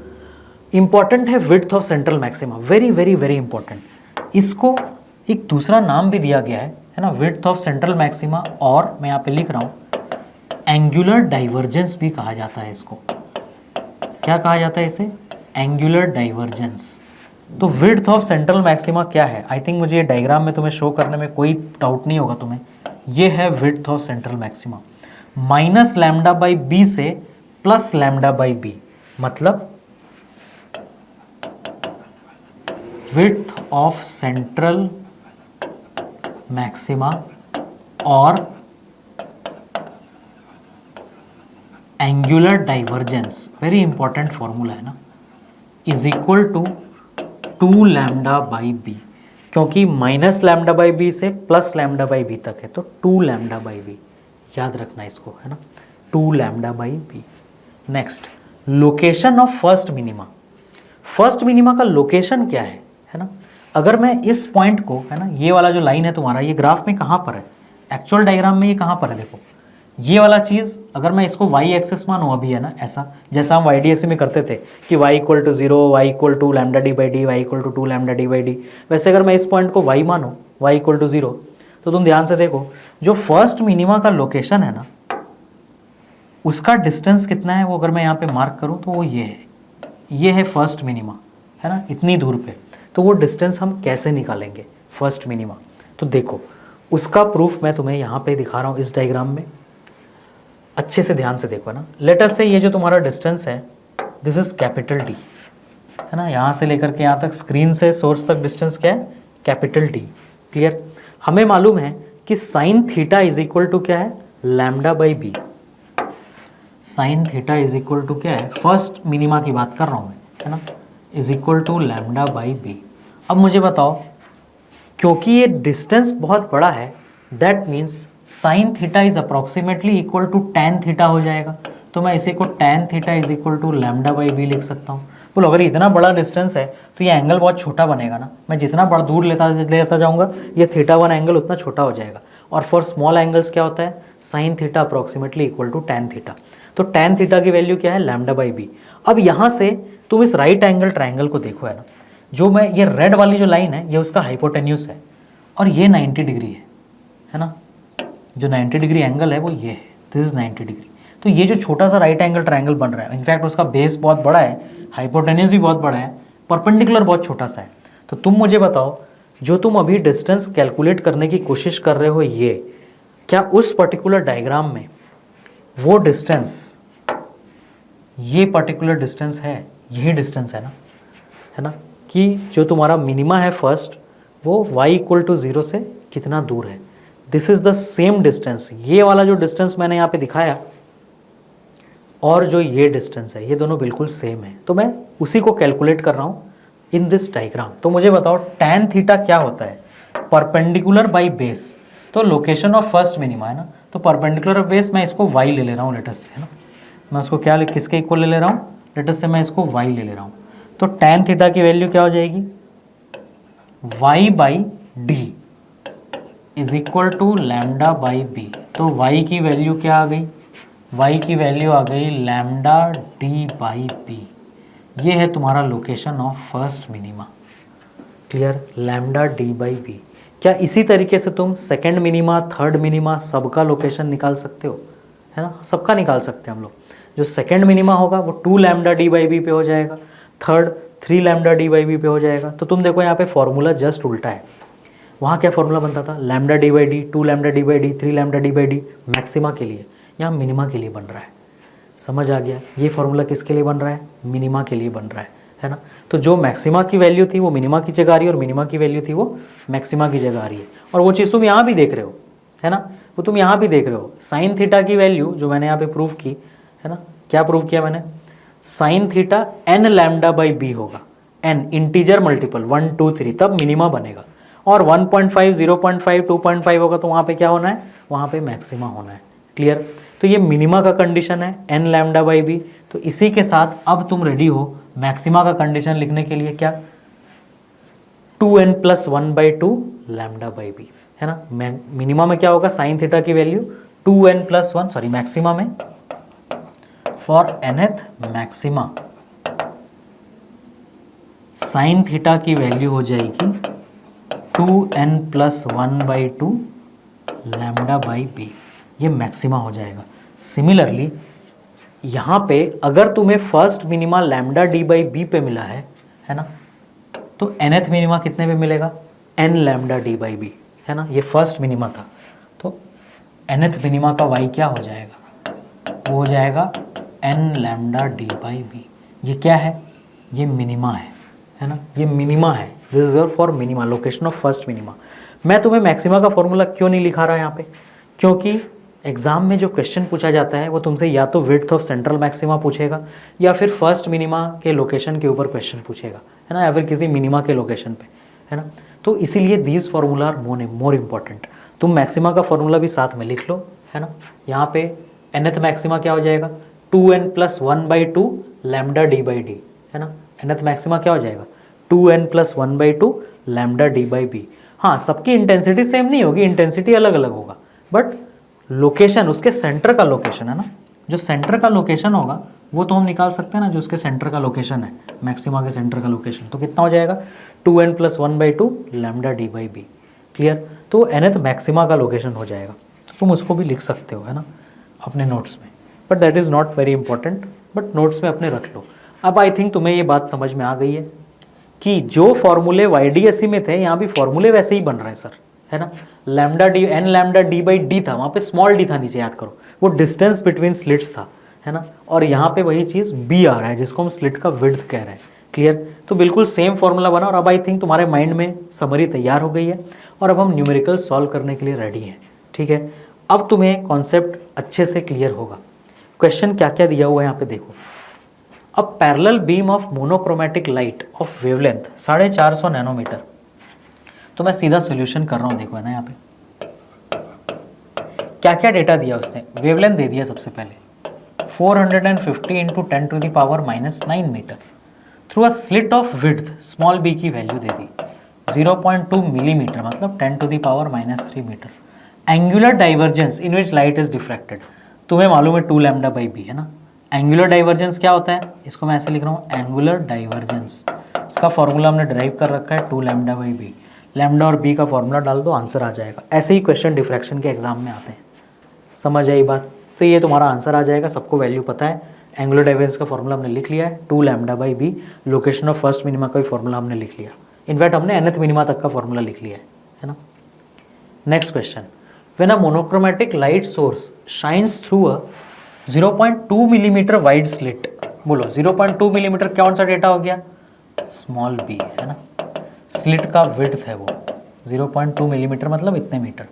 Important है width of central maxima, very very very important. इसको एक दूसरा नाम भी दिया गया है ना, विड्थ ऑफ सेंट्रल मैक्सिमा, और मैं यहाँ पे लिख रहा हूँ एंगुलर डाइवर्जेंस भी कहा जाता है इसको। क्या कहा जाता है इसे, एंगुलर डाइवर्जेंस। तो विड्थ ऑफ सेंट्रल मैक्सिमा क्या है, आई थिंक मुझे ये डायग्राम में तुम्हें शो करने में कोई डाउट नहीं होगा तुम्हें ये है width of central maxima, minus lambda by b से प्लस लैम्डा बाई बी, मतलब विड्थ ऑफ सेंट्रल मैक्सिमा और angular divergence, very important formula है ना, is equal to 2 lambda by b, क्योंकि माइनस लैम्डा बाई बी से plus lambda by b तक है, तो 2 लैम्डा बाई बी, याद रखना इसको, है ना, 2 lambda by b. Next, location of first minima. First minima का लोकेशन क्या है ना, अगर मैं इस पॉइंट को, है ना, ये वाला जो लाइन है तुम्हारा, ये ग्राफ में कहाँ पर है, एक्चुअल डायग्राम में ये कहाँ पर है, देखो ये वाला चीज़, अगर मैं इसको y एक्सिस मानूँ अभी, है ना, ऐसा जैसा हम YDSC में करते थे कि y equal to 0, y equal to lambda D by D, y equal to 2 lambda D by D, वैसे अगर मैं इस पॉइंट को y मानूँ, y इक्वल टू 0, तो तुम ध्यान से देखो जो फर्स्ट मिनिमा का लोकेशन है ना, उसका डिस्टेंस कितना है, वो अगर मैं यहाँ पे मार्क करूँ तो वो ये है फर्स्ट मिनिमा, है ना, इतनी दूर पे। तो वो डिस्टेंस हम कैसे निकालेंगे फर्स्ट मिनिमा, तो देखो उसका प्रूफ मैं तुम्हें यहाँ पे दिखा रहा हूँ इस डायग्राम में, अच्छे से ध्यान से देखो ना। लेट अस से ये जो तुम्हारा डिस्टेंस है, दिस इज कैपिटल डी, है ना, यहाँ से लेकर के यहाँ तक, स्क्रीन से सोर्स तक डिस्टेंस क्या है, कैपिटल डी। क्लियर। हमें मालूम है कि sine theta is equal to क्या है, lambda by b. Sine theta is equal to क्या है, फर्स्ट मिनिमा की बात कर रहा हूँ मैं, है ना, is equal to lambda by b. अब मुझे बताओ, क्योंकि ये डिस्टेंस बहुत बड़ा है, that means sine theta is approximately equal to tan theta हो जाएगा, तो मैं इसे को tan theta is equal to lambda by b लिख सकता हूँ। बोलो अगर इतना बड़ा डिस्टेंस है तो ये एंगल बहुत छोटा बनेगा ना, मैं जितना बड़ा दूर लेता जाऊँगा ये थीटा वन एंगल उतना छोटा हो जाएगा। और फॉर स्मॉल एंगल्स क्या होता है, sine theta approximately equal to tan theta, तो टैन थीटा की वैल्यू क्या है, लैम्डा बाई बी। अब यहाँ से तुम इस राइट एंगल ट्राइंगल को देखो, है ना, जो मैं ये रेड वाली जो लाइन है ये उसका हाइपोटेन्यूस है, और ये 90 डिग्री है ना, जो 90 डिग्री एंगल है वो ये है, दिस इज 90 डिग्री। तो ये जो छोटा सा राइट एंगल ट्रायंगल बन रहा है, इनफैक्ट उसका बेस बहुत बड़ा है, हाइपोटेन्यूस भी बहुत बड़ा है, परपेंडिकुलर बहुत छोटा सा है। तो तुम मुझे बताओ, जो तुम अभी डिस्टेंस कैलकुलेट करने की कोशिश कर रहे हो, ये क्या उस पर्टिकुलर डायग्राम में वो डिस्टेंस, ये पर्टिकुलर डिस्टेंस है, यही डिस्टेंस है ना, कि जो तुम्हारा मिनिमा है फर्स्ट, वो y इक्वल टू 0 से कितना दूर है, this is the same distance. ये वाला जो डिस्टेंस मैंने यहाँ पे दिखाया और जो ये डिस्टेंस है, ये दोनों बिल्कुल सेम है, तो मैं उसी को कैलकुलेट कर रहा हूँ इन दिस डायग्राम। तो मुझे बताओ टैन थीटा क्या होता है, परपेंडिकुलर बाई बेस, तो लोकेशन ऑफ फर्स्ट मिनिमा है ना, तो परपेंडिकुलर बेस मैं इसको y ले रहा हूँ लेटस से, है ना, मैं उसको क्या किसके इक्वल ले रहा हूँ, लेटस से मैं इसको y ले रहा हूँ। तो टैन थीटा की वैल्यू क्या हो जाएगी, y by D is equal to lambda by b. तो y की वैल्यू क्या आ गई, y की वैल्यू आ गई लैम्डा डी बाई बी। ये है तुम्हारा location of first minima. Clear, lambda D by b. क्या इसी तरीके से तुम सेकंड मिनिमा, थर्ड मिनिमा, सबका लोकेशन निकाल सकते हो, है ना, सबका निकाल सकते हैं हम लोग। जो सेकंड मिनिमा होगा वो 2 लैम्डा डी बाई बी पे हो जाएगा, third 3 lambda D by b पे हो जाएगा। तो तुम देखो यहाँ पे फॉर्मूला जस्ट उल्टा है, वहाँ क्या फॉर्मूला बनता था, lambda D by D, 2 lambda D by D, 3 lambda D by D maxima के लिए, यहाँ मिनिमा के लिए बन रहा है। समझ आ गया, ये फॉर्मूला किसके लिए बन रहा है, मिनिमा के लिए बन रहा है ना। तो जो मैक्सिमा की वैल्यू थी वो मिनिमा की जगह आ रही है, और मिनिमा की वैल्यू थी वो मैक्सिमा की जगह आ रही है। और वो चीज़ तुम यहाँ भी देख रहे हो, है ना, वो तुम यहाँ भी देख रहे हो। साइन थीटा की वैल्यू जो मैंने यहाँ पे प्रूव की, है ना, क्या प्रूव किया मैंने, sine theta n lambda by b होगा, एन इंटीजर मल्टीपल 1 2 3, तब मिनिमा बनेगा। और 1.5, 0.5, 2.5 होगा तो वहाँ पे क्या होना है, वहाँ पे मैक्सिमा होना है। क्लियर, तो ये मिनिमा का कंडीशन है एन लैम्डा बाई बी। तो इसी के साथ अब तुम रेडी हो मैक्सिमा का कंडीशन लिखने के लिए, क्या, 2n + 1/2 लैम्डा बाई बी, है ना। मिनिमा में क्या होगा, साइन थीटा की वैल्यू 2n + 1, सॉरी मैक्सिमा में for nth maxima sine theta की वैल्यू हो जाएगी 2n + 1/2 लैम्डा बाई बी, ये मैक्सिमा हो जाएगा। सिमिलरली यहाँ पे अगर तुम्हें first minima lambda D by b पे मिला है ना, तो nth मिनिमा कितने पे मिलेगा, n lambda D by b, है ना, ये फर्स्ट मिनिमा था। तो nth मिनिमा का y क्या हो जाएगा, वो हो जाएगा n lambda D by b. ये क्या है, ये मिनिमा है ना, ये मिनिमा है। This is your for minima, location of first minima. मैं तुम्हें मैक्सिमा का फॉर्मूला क्यों नहीं लिखा रहा यहाँ पे, क्योंकि एग्जाम में जो क्वेश्चन पूछा जाता है वो तुमसे या तो विड्थ ऑफ सेंट्रल मैक्सिमा पूछेगा या फिर फर्स्ट मिनिमा के लोकेशन के ऊपर क्वेश्चन पूछेगा, है ना, या फिर किसी मिनिमा के लोकेशन पे, है ना। तो इसीलिए these formula are more important. तुम मैक्सिमा का फॉर्मूला भी साथ में लिख लो, है ना। यहाँ पे nth मैक्सिमा क्या हो जाएगा, 2n + 1/2 lambda D by D, है ना। nth मैक्सिमा क्या हो जाएगा, 2n + 1/2 lambda D by B. हाँ, सबकी इंटेंसिटी सेम नहीं होगी, इंटेंसिटी अलग अलग होगा, बट लोकेशन, उसके सेंटर का लोकेशन, है ना, जो सेंटर का लोकेशन होगा वो तो हम निकाल सकते हैं ना, जो उसके सेंटर का लोकेशन है, मैक्सिमा के सेंटर का लोकेशन, तो कितना हो जाएगा 2n + 1/2 lambda D by b. Clear. तो nth मैक्सिमा का लोकेशन हो जाएगा, तो तुम उसको भी लिख सकते हो, है ना, अपने नोट्स में, but that is not very important, but notes में अपने रख लो। अब आई थिंक तुम्हें ये बात समझ में आ गई है कि जो फॉर्मूले YDSE में थे यहाँ भी फॉर्मूले वैसे ही बन रहे हैं सर, है ना। Lambda D, n lambda D by D था, वहाँ पे स्मॉल डी था नीचे, याद करो, वो डिस्टेंस बिटवीन स्लिट्स था, है ना। और यहाँ पे वही चीज़ b आ रहा है जिसको हम स्लिट का विड्थ कह रहे हैं। क्लियर। तो बिल्कुल सेम फॉर्मूला बना, और अब आई थिंक तुम्हारे माइंड में समरी तैयार हो गई है, और अब हम न्यूमेरिकल सॉल्व करने के लिए रेडी हैं। ठीक है, अब तुम्हें कॉन्सेप्ट अच्छे से क्लियर होगा। क्वेश्चन क्या क्या दिया हुआ है यहाँ पे देखो। अब parallel beam of monochromatic light of wavelength 450 nanometre. तो मैं सीधा सॉल्यूशन कर रहा हूँ, देखो, है ना, यहाँ पे क्या क्या डेटा दिया उसने। वेवलेंथ दे दिया सबसे पहले 450 into 10⁻⁻9 metre through a slit of width small b की वैल्यू दे दी 0.2 मिलीमीटर, मतलब 10⁻³ metre. Angular divergence in which light is diffracted, तुम्हें मालूम है 2 लैम्डा बाई बी, है ना। एंगुलर डाइवर्जेंस क्या होता है, इसको मैं ऐसे लिख रहा हूँ, एंगुलर डाइवर्जेंस, इसका फॉर्मूला हमने ड्राइव कर रखा है 2 लैम्डा बाई बी। लैम्डा और बी का फॉर्मूला डाल दो, आंसर आ जाएगा। ऐसे ही क्वेश्चन डिफ्रैक्शन के एग्जाम में आते हैं, समझ आई बात। तो ये तुम्हारा आंसर आ जाएगा, सबको वैल्यू पता है। एंगुलर डाइवर्जेंस का फॉर्मूला हमने लिख लिया है 2 lambda by b. Location of first minima का भी फॉर्मूला हमने लिख लिया, इनफैक्ट हमने nth मिनिमा तक का फॉर्मूला लिख लिया है ना। Next question, when a monochromatic light source shines through a 0.2 millimetre wide slit, बोलो 0.2 मिलीमीटर कौन सा डेटा हो गया, स्मॉल बी, है ना। स्लिट का विड्थ है वो 0.2 मिलीमीटर, मतलब इतने मीटर।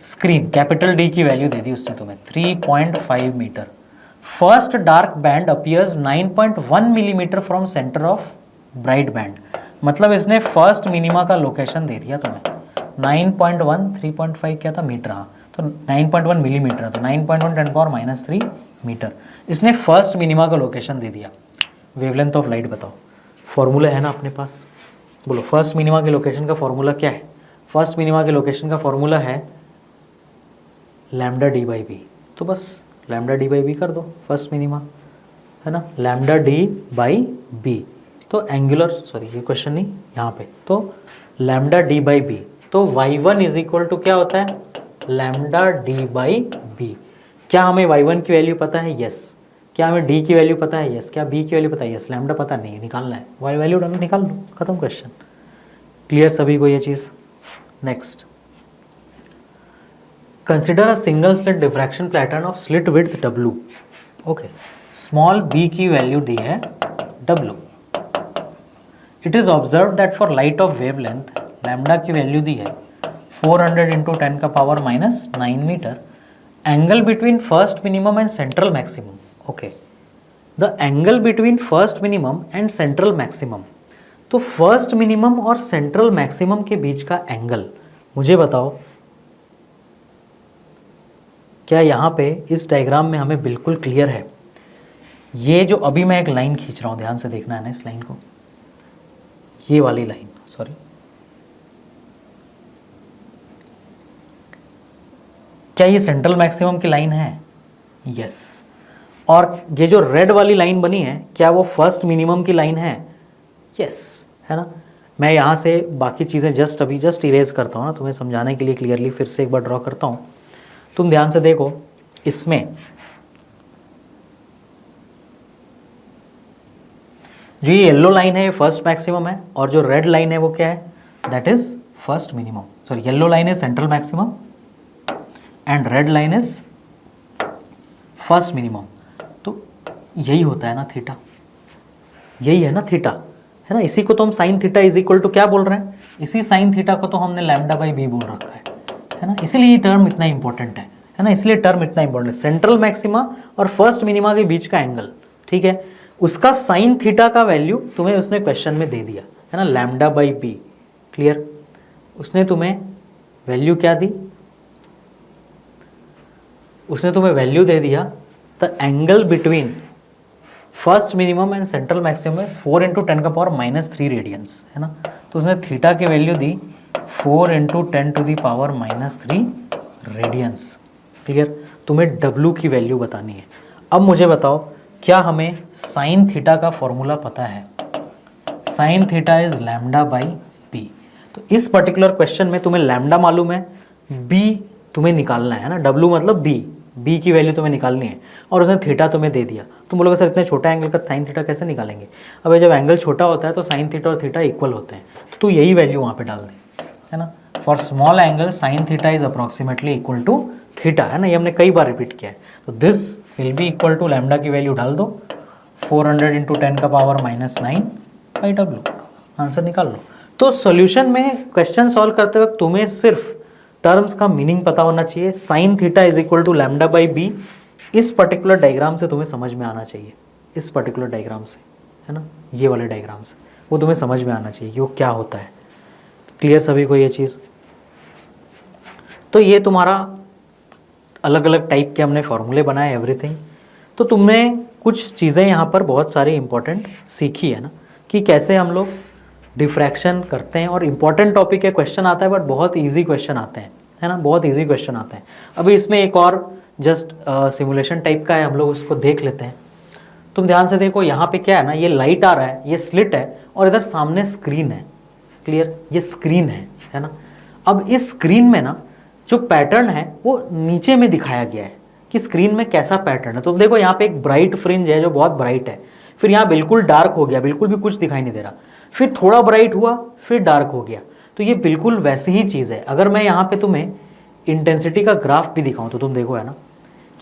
स्क्रीन कैपिटल डी की वैल्यू दे दी उसने तुम्हें 3.5 metre. First dark band appears 9.1 millimetre from centre of bright band, मतलब इसने फर्स्ट मिनिमा का लोकेशन दे दिया तुम्हें 9.1, 3.5 क्या था मीटर, हाँ, तो 9.1 मिलीमीटर, तो 9.1 10⁻³ मीटर इसने फर्स्ट मिनिमा का लोकेशन दे दिया। वेवलेंथ ऑफ लाइट बताओ, फॉर्मूला है ना अपने पास, बोलो फर्स्ट मिनिमा के लोकेशन का फॉर्मूला क्या है। फर्स्ट मिनिमा के लोकेशन का फॉर्मूला है लैम्डा डी बाई बी, तो बस लैम्डा डी बाई बी कर दो फर्स्ट मिनिमा, है ना, लैम्डा डी बाई बी। तो एंगुलर, सॉरी ये क्वेश्चन नहीं, यहाँ पे तो लैम्डा डी बाई बी, तो y1 इज इक्वल टू क्या होता है, लैम्डा डी बाई बी। क्या हमें y1 की वैल्यू पता है, यस। क्या हमें d की वैल्यू पता है, यस। क्या b की वैल्यू पता है, यस। लैम्डा पता नहीं है, निकालना है, y वैल्यू डालो, निकाल लो, खत्म क्वेश्चन। क्लियर सभी को ये चीज़। Next, consider a single slit diffraction pattern of slit width w। Okay, small b की वैल्यू दी है w। It is observe that for light of wavelength lambda की वैल्यू दी है 400 into 10⁻⁹ metre. Angle between first minimum and central maximum. Okay, the angle between first minimum and central maximum, तो first minimum और central maximum के बीच का angle मुझे बताओ। क्या यहाँ पे इस डायग्राम में हमें बिल्कुल क्लियर है। ये जो अभी मैं एक लाइन खींच रहा हूँ, ध्यान से देखना है ना इस लाइन को, ये वाली लाइन, सॉरी, क्या ये सेंट्रल मैक्सिमम की लाइन है, यस। और ये जो रेड वाली लाइन बनी है, क्या वो फर्स्ट मिनिमम की लाइन है, यस, है ना। मैं यहाँ से बाकी चीज़ें जस्ट इरेज करता हूँ ना, तुम्हें समझाने के लिए क्लियरली फिर से एक बार ड्रॉ करता हूँ। तुम ध्यान से देखो, इसमें जो ये येलो लाइन है ये फर्स्ट मैक्सिमम है, और जो रेड लाइन है वो क्या है, that is first minimum. Sorry, yellow line है central maximum and red line is first minimum. तो यही होता है ना थीटा, यही है ना थीटा, है ना। इसी को तो हम sine theta is equal to क्या बोल रहे हैं, इसी साइन थीटा को तो हमने लैम्डा बाई बी बोल रखा है ना। इसीलिए ये टर्म इतना इंपॉर्टेंट है ना, इसलिए टर्म इतना इंपॉर्टेंट है। सेंट्रल मैक्सिमा और फर्स्ट मिनिमा के बीच का एंगल, ठीक है, उसका साइन थीटा का वैल्यू तुम्हें उसने क्वेश्चन में दे दिया है ना, लैम्डा बाई बी। क्लियर, उसने तुम्हें वैल्यू क्या दी, उसने तुम्हें वैल्यू दे दिया the angle between first minimum and central maximum is 4 × 10⁻³ radians, है ना। तो उसने थीटा की वैल्यू दी 4 × 10⁻³ रेडियंस। क्लियर, तुम्हें W की वैल्यू बतानी है। अब मुझे बताओ, क्या हमें साइन थीटा का फॉर्मूला पता है? Sine theta is lambda by b. तो इस पर्टिकुलर क्वेश्चन में तुम्हें लैम्डा मालूम है, बी तुम्हें निकालना है ना, W मतलब बी की वैल्यू तुम्हें निकालनी है, और उसने थीटा तुम्हें दे दिया। तुम बोलोगे सर इतने छोटा एंगल का साइन थीटा कैसे निकालेंगे? अब जब एंगल छोटा होता है तो साइन थीटा और थीटा इक्वल होते हैं, तो तू यही वैल्यू वहाँ पे डाल दे, है ना। For small angle sine theta is approximately equal to theta, है ना, ये हमने कई बार रिपीट किया है। तो this will be equal to lambda की वैल्यू डाल दो, 400 × 10⁻⁹/W, आंसर निकाल लो। तो सॉल्यूशन में क्वेश्चन सॉल्व करते वक्त तुम्हें सिर्फ टर्म्स का मीनिंग पता होना चाहिए। Sine theta is equal to lambda by b, इस पर्टिकुलर डायग्राम से तुम्हें समझ में आना चाहिए, इस पर्टिकुलर डायग्राम से, है ना, ये वाले डायग्राम से वो तुम्हें समझ में आना चाहिए कि वो क्या होता है। क्लियर सभी को ये चीज़? तो ये तुम्हारा अलग अलग टाइप के हमने फॉर्मूले बनाए, एवरीथिंग। तो तुमने कुछ चीज़ें यहाँ पर बहुत सारी इंपॉर्टेंट सीखी है ना, कि कैसे हम लोग डिफ्रैक्शन करते हैं। और इम्पॉर्टेंट टॉपिक है, क्वेश्चन आता है बट बहुत ईजी क्वेश्चन आते हैं, है ना, बहुत ईजी क्वेश्चन आते हैं। अभी इसमें एक और जस्ट सिमुलेशन टाइप का है, हम लोग उसको देख लेते हैं। तुम ध्यान से देखो, यहाँ पे क्या है ना, ये लाइट आ रहा है, ये स्लिट है, और इधर सामने स्क्रीन है। क्लियर, ये स्क्रीन है ना। अब इस स्क्रीन में ना जो पैटर्न है वो नीचे में दिखाया गया है कि स्क्रीन में कैसा पैटर्न है। तो देखो यहाँ पे एक ब्राइट फ्रिंज है जो बहुत ब्राइट है, फिर यहाँ बिल्कुल डार्क हो गया, बिल्कुल भी कुछ दिखाई नहीं दे रहा, फिर थोड़ा ब्राइट हुआ, फिर डार्क हो गया। तो ये बिल्कुल वैसी ही चीज़ है। अगर मैं यहाँ पे तुम्हें इंटेंसिटी का ग्राफ भी दिखाऊं तो तुम देखो, है ना,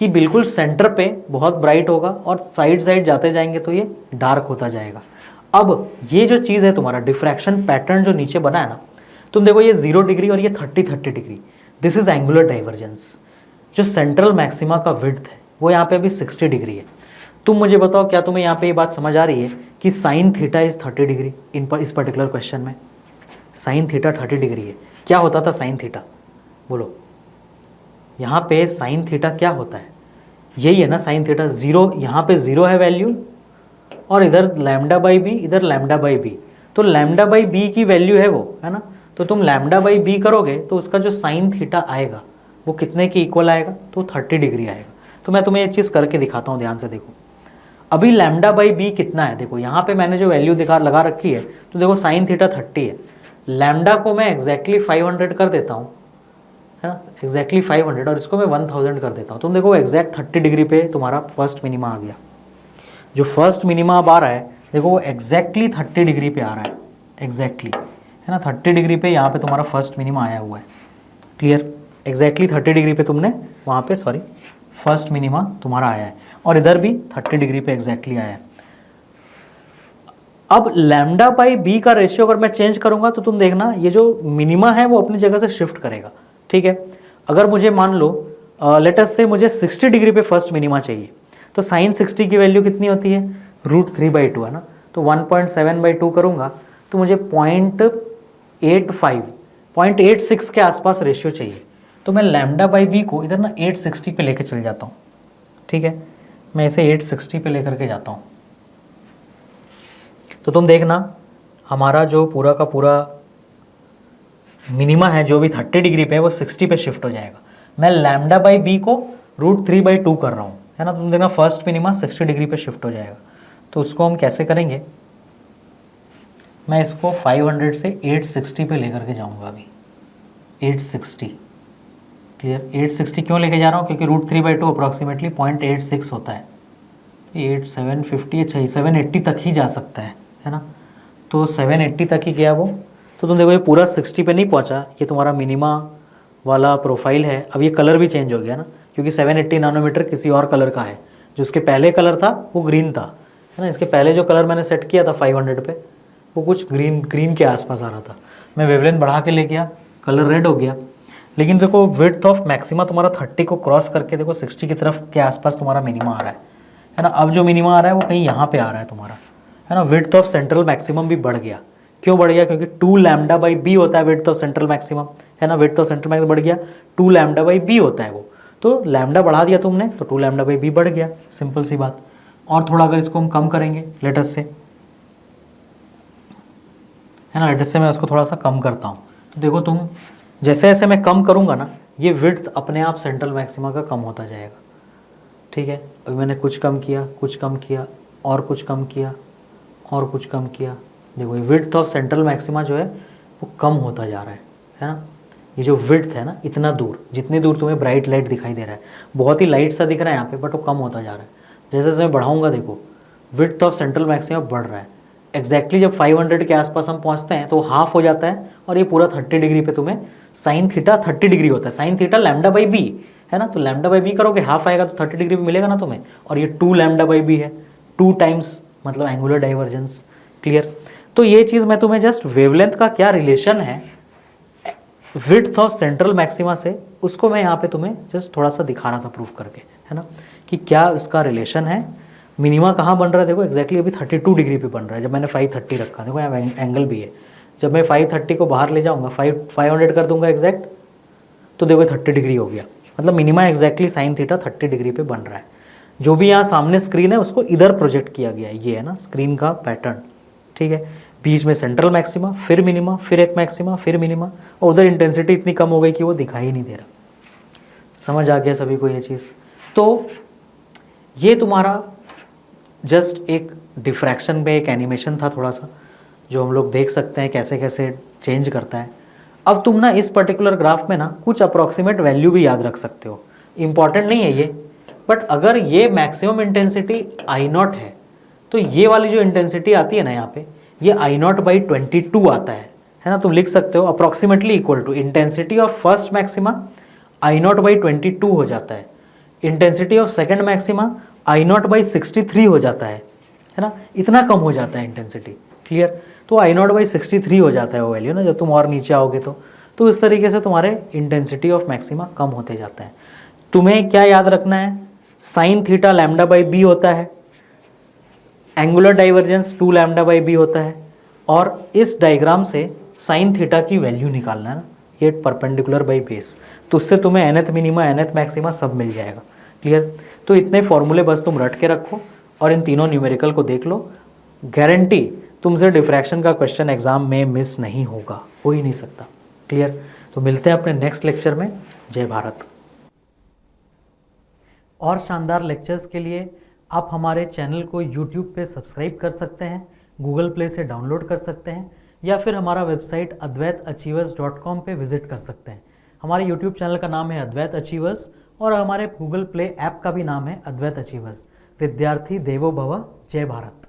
कि बिल्कुल सेंटर पे बहुत ब्राइट होगा और साइड साइड जाते जाएंगे तो ये डार्क होता जाएगा। अब ये जो चीज़ है तुम्हारा डिफ्रैक्शन पैटर्न जो नीचे बना है ना, तुम देखो ये 0 डिग्री और ये 30 degree, this is angular divergence. जो सेंट्रल मैक्सिमा का विड्थ है वो यहाँ पे अभी 60 डिग्री है। तुम मुझे बताओ, क्या तुम्हें यहाँ पे ये बात समझ आ रही है कि साइन थीटा इज 30 डिग्री इस पर्टिकुलर क्वेश्चन में? साइन थीटा 30 डिग्री है। क्या होता था साइन थीटा, बोलो? यहाँ पे साइन थीटा क्या होता है? यही है ना साइन थीटा, 0, यहाँ पे 0 है वैल्यू, और इधर लैम्डा बाई बी, इधर लैम्डा बाई बी। तो लैम्डा बाई बी की वैल्यू है वो, है ना। तो तुम लैम्डा बाई बी करोगे तो उसका जो साइन थीटा आएगा वो कितने के इक्वल आएगा? तो 30 डिग्री आएगा। तो मैं तुम्हें ये चीज़ करके दिखाता हूँ, ध्यान से देखो। अभी लैम्डा बाई बी कितना है, देखो यहाँ पे मैंने जो वैल्यू लगा रखी है, तो देखो साइन थीटा 30 है, लैम्डा को मैं एग्जैक्टली 500 कर देता हूँ, है ना, एग्जैक्टली 500, और इसको मैं 1000 कर देता हूँ। तुम देखो एग्जैक्ट 30 डिग्री पे तुम्हारा फर्स्ट मिनिमा आ गया। जो फर्स्ट मिनिमा अब आ रहा है, देखो वो एग्जैक्टली 30 डिग्री पे आ रहा है, एग्जैक्टली, है ना, 30 डिग्री पे यहाँ पे तुम्हारा फर्स्ट मिनिमा आया हुआ है। क्लियर, एग्जैक्टली 30 डिग्री पे तुमने वहाँ पे फर्स्ट मिनिमा तुम्हारा आया है, और इधर भी 30 डिग्री पे एग्जैक्टली आया है। अब लैम्डा बाई बी का रेशियो अगर मैं चेंज करूंगा तो तुम देखना ये जो मिनिमा है वो अपनी जगह से शिफ्ट करेगा। ठीक है, अगर मुझे मान लो लेट अस से मुझे 60 डिग्री पे फर्स्ट मिनिमा चाहिए, तो साइन 60 की वैल्यू कितनी होती है? √3/2, है ना। तो 1.7/2 करूंगा तो मुझे 0.86 के आसपास रेशियो चाहिए। तो मैं लैम्डा बाई बी को इधर ना 860 पे लेके चल जाता हूँ। ठीक है, मैं इसे 860 पे लेकर के जाता हूँ। तो तुम देखना हमारा जो पूरा का पूरा मिनिमा है जो भी 30 डिग्री पे है वो 60 पे शिफ्ट हो जाएगा। मैं लैम्डा बाई बी को √3/2 कर रहा हूँ, है ना। तुम देखना फर्स्ट मिनिमा 60 डिग्री पे शिफ्ट हो जाएगा। तो उसको हम कैसे करेंगे? मैं इसको 500 से 860 पे लेकर के जाऊँगा अभी, 860। क्लियर, 860 क्यों लेके जा रहा हूँ? क्योंकि √3/2 अप्रॉक्सीमेटली 0.86 होता है। 750, अच्छा 780 तक ही जा सकता है ना। तो 780 तक ही गया वो। तो तुम देखो ये पूरा 60 पे नहीं पहुंचा, ये तुम्हारा मिनिमा वाला प्रोफाइल है, अब ये कलर भी चेंज हो गया ना, क्योंकि 780 नैनोमीटर किसी और कलर का है। जो उसके पहले कलर था वो ग्रीन था, है ना। इसके पहले जो कलर मैंने सेट किया था 500 पे, वो कुछ ग्रीन के आसपास आ रहा था। मैं वेवलेंथ बढ़ा के ले गया, कलर रेड हो गया। लेकिन देखो विड्थ ऑफ मैक्सिमा तुम्हारा 30 को क्रॉस करके देखो 60 की तरफ के आसपास तुम्हारा मिनिमा आ रहा है ना। अब जो मिनिमा आ रहा है वो कहीं यहाँ पे आ रहा है तुम्हारा, है ना। विड्थ ऑफ सेंट्रल मैक्सिमम भी बढ़ गया। क्यों बढ़ गया? क्योंकि 2 लैम्डा बाई बी होता है विड्थ ऑफ सेंट्रल मैक्सिमम, है ना। विड्थ ऑफ सेंट्रल मैक्सिमम बढ़ गया, 2 लैम्डा बाई बी होता है वो, तो लैम्डा बढ़ा दिया तुमने तो 2 लैम्डा बाई बी बढ़ गया, सिंपल सी बात। और थोड़ा अगर इसको हम कम करेंगे लेटस से, है ना, लेटस से मैं उसको थोड़ा सा कम करता हूँ, तो देखो तुम जैसे जैसे मैं कम करूँगा ना, ये विड्थ अपने आप सेंट्रल मैक्सिमा का कम होता जाएगा। ठीक है, अभी मैंने कुछ कम किया, कुछ कम किया, और कुछ कम किया, और कुछ कम किया। देखो ये विड्थ ऑफ सेंट्रल मैक्सिमा जो है वो कम होता जा रहा है ना। ये जो विड्थ है ना, इतना दूर, जितनी दूर तुम्हें ब्राइट लाइट दिखाई दे रहा है, बहुत ही लाइट सा दिख रहा है यहाँ पे, बट वो कम होता जा रहा है। जैसे जैसे मैं बढ़ाऊँगा देखो विड्थ ऑफ सेंट्रल मैक्सिमा बढ़ रहा है। एग्जैक्टली जब 500 के आसपास हम पहुँचते हैं तो हाफ हो जाता है, और ये पूरा 30 डिग्री पे तुम्हें साइन थीटा 30 डिग्री होता है। Sine theta lambda by b, है ना, तो लैम्डा बाई बी करोगे हाफ आएगा तो 30 डिग्री पे मिलेगा ना तुम्हें। और ये 2 लैम्डा बाई बी है, 2 टाइम्स मतलब एंगुलर डाइवर्जेंस। क्लियर? तो ये चीज़ मैं तुम्हें जस्ट वेवलेंथ का क्या रिलेशन है विड्थ ऑफ सेंट्रल मैक्सिमा से, उसको मैं यहाँ पे तुम्हें जस्ट थोड़ा सा दिखा रहा था प्रूफ करके, है ना, कि क्या इसका रिलेशन है। मिनिमा कहाँ बन रहा है? देखो एग्जैक्टली अभी 32 डिग्री पे बन रहा है जब मैंने 530 रखा। देखो यहाँ एंगल भी है। जब मैं 530 को बाहर ले जाऊँगा, 500 कर दूंगा एग्जैक्ट, तो देखो 30 डिग्री हो गया। मतलब minima exactly sine theta 30 degree पे बन रहा है। जो भी यहाँ सामने स्क्रीन है उसको इधर प्रोजेक्ट किया गया है, ये है ना स्क्रीन का पैटर्न। ठीक है, बीच में सेंट्रल मैक्सिमा, फिर मिनिमा, फिर एक मैक्सिमा, फिर मिनिमा, और उधर इंटेंसिटी इतनी कम हो गई कि वो दिखाई ही नहीं दे रहा। समझ आ गया सभी को ये चीज़? तो ये तुम्हारा जस्ट एक डिफ्रैक्शन में एक एनिमेशन था थोड़ा सा, जो हम लोग देख सकते हैं कैसे कैसे चेंज करता है। अब तुम ना इस पर्टिकुलर ग्राफ में ना कुछ अप्रॉक्सीमेट वैल्यू भी याद रख सकते हो। इंपॉर्टेंट नहीं है ये, बट अगर ये मैक्सिमम इंटेंसिटी I0 है तो ये वाली जो इंटेंसिटी आती है ना यहाँ पे, ये I0/22 आता है ना। तुम लिख सकते हो approximately equal to intensity of first maxima I0/22 हो जाता है, intensity of second maxima I0/63 हो जाता है ना। इतना कम हो जाता है इंटेंसिटी। क्लियर? तो I0/63 हो जाता है वो वैल्यू ना, जब तुम और नीचे आओगे तो इस तरीके से तुम्हारे इंटेंसिटी ऑफ मैक्सिमा कम होते जाता है। तुम्हें क्या याद रखना है? Sine theta lambda by B होता है, angular divergence 2 lambda by B होता है, और इस डायग्राम से साइन थीटा की वैल्यू निकालना है ना, ये परपेंडिकुलर बाई बेस, तो उससे तुम्हें एनएथ मिनिमा एनएथ मैक्सिमा सब मिल जाएगा। क्लियर? तो इतने फॉर्मूले बस तुम रट के रखो और इन तीनों न्यूमेरिकल को देख लो, गारंटी तुमसे डिफ्रैक्शन का क्वेश्चन एग्जाम में मिस नहीं होगा, हो ही नहीं सकता। क्लियर? तो मिलते हैं अपने नेक्स्ट लेक्चर में। जय भारत। और शानदार लेक्चर्स के लिए आप हमारे चैनल को YouTube पे सब्सक्राइब कर सकते हैं, गूगल प्ले से डाउनलोड कर सकते हैं, या फिर हमारा वेबसाइट advaitachievers.com पे विजिट कर सकते हैं। हमारे YouTube चैनल का नाम है अद्वैत अचीवर्स, और हमारे गूगल प्ले ऐप का भी नाम है अद्वैत अचीवर्स। विद्यार्थी देवो भव। जय भारत।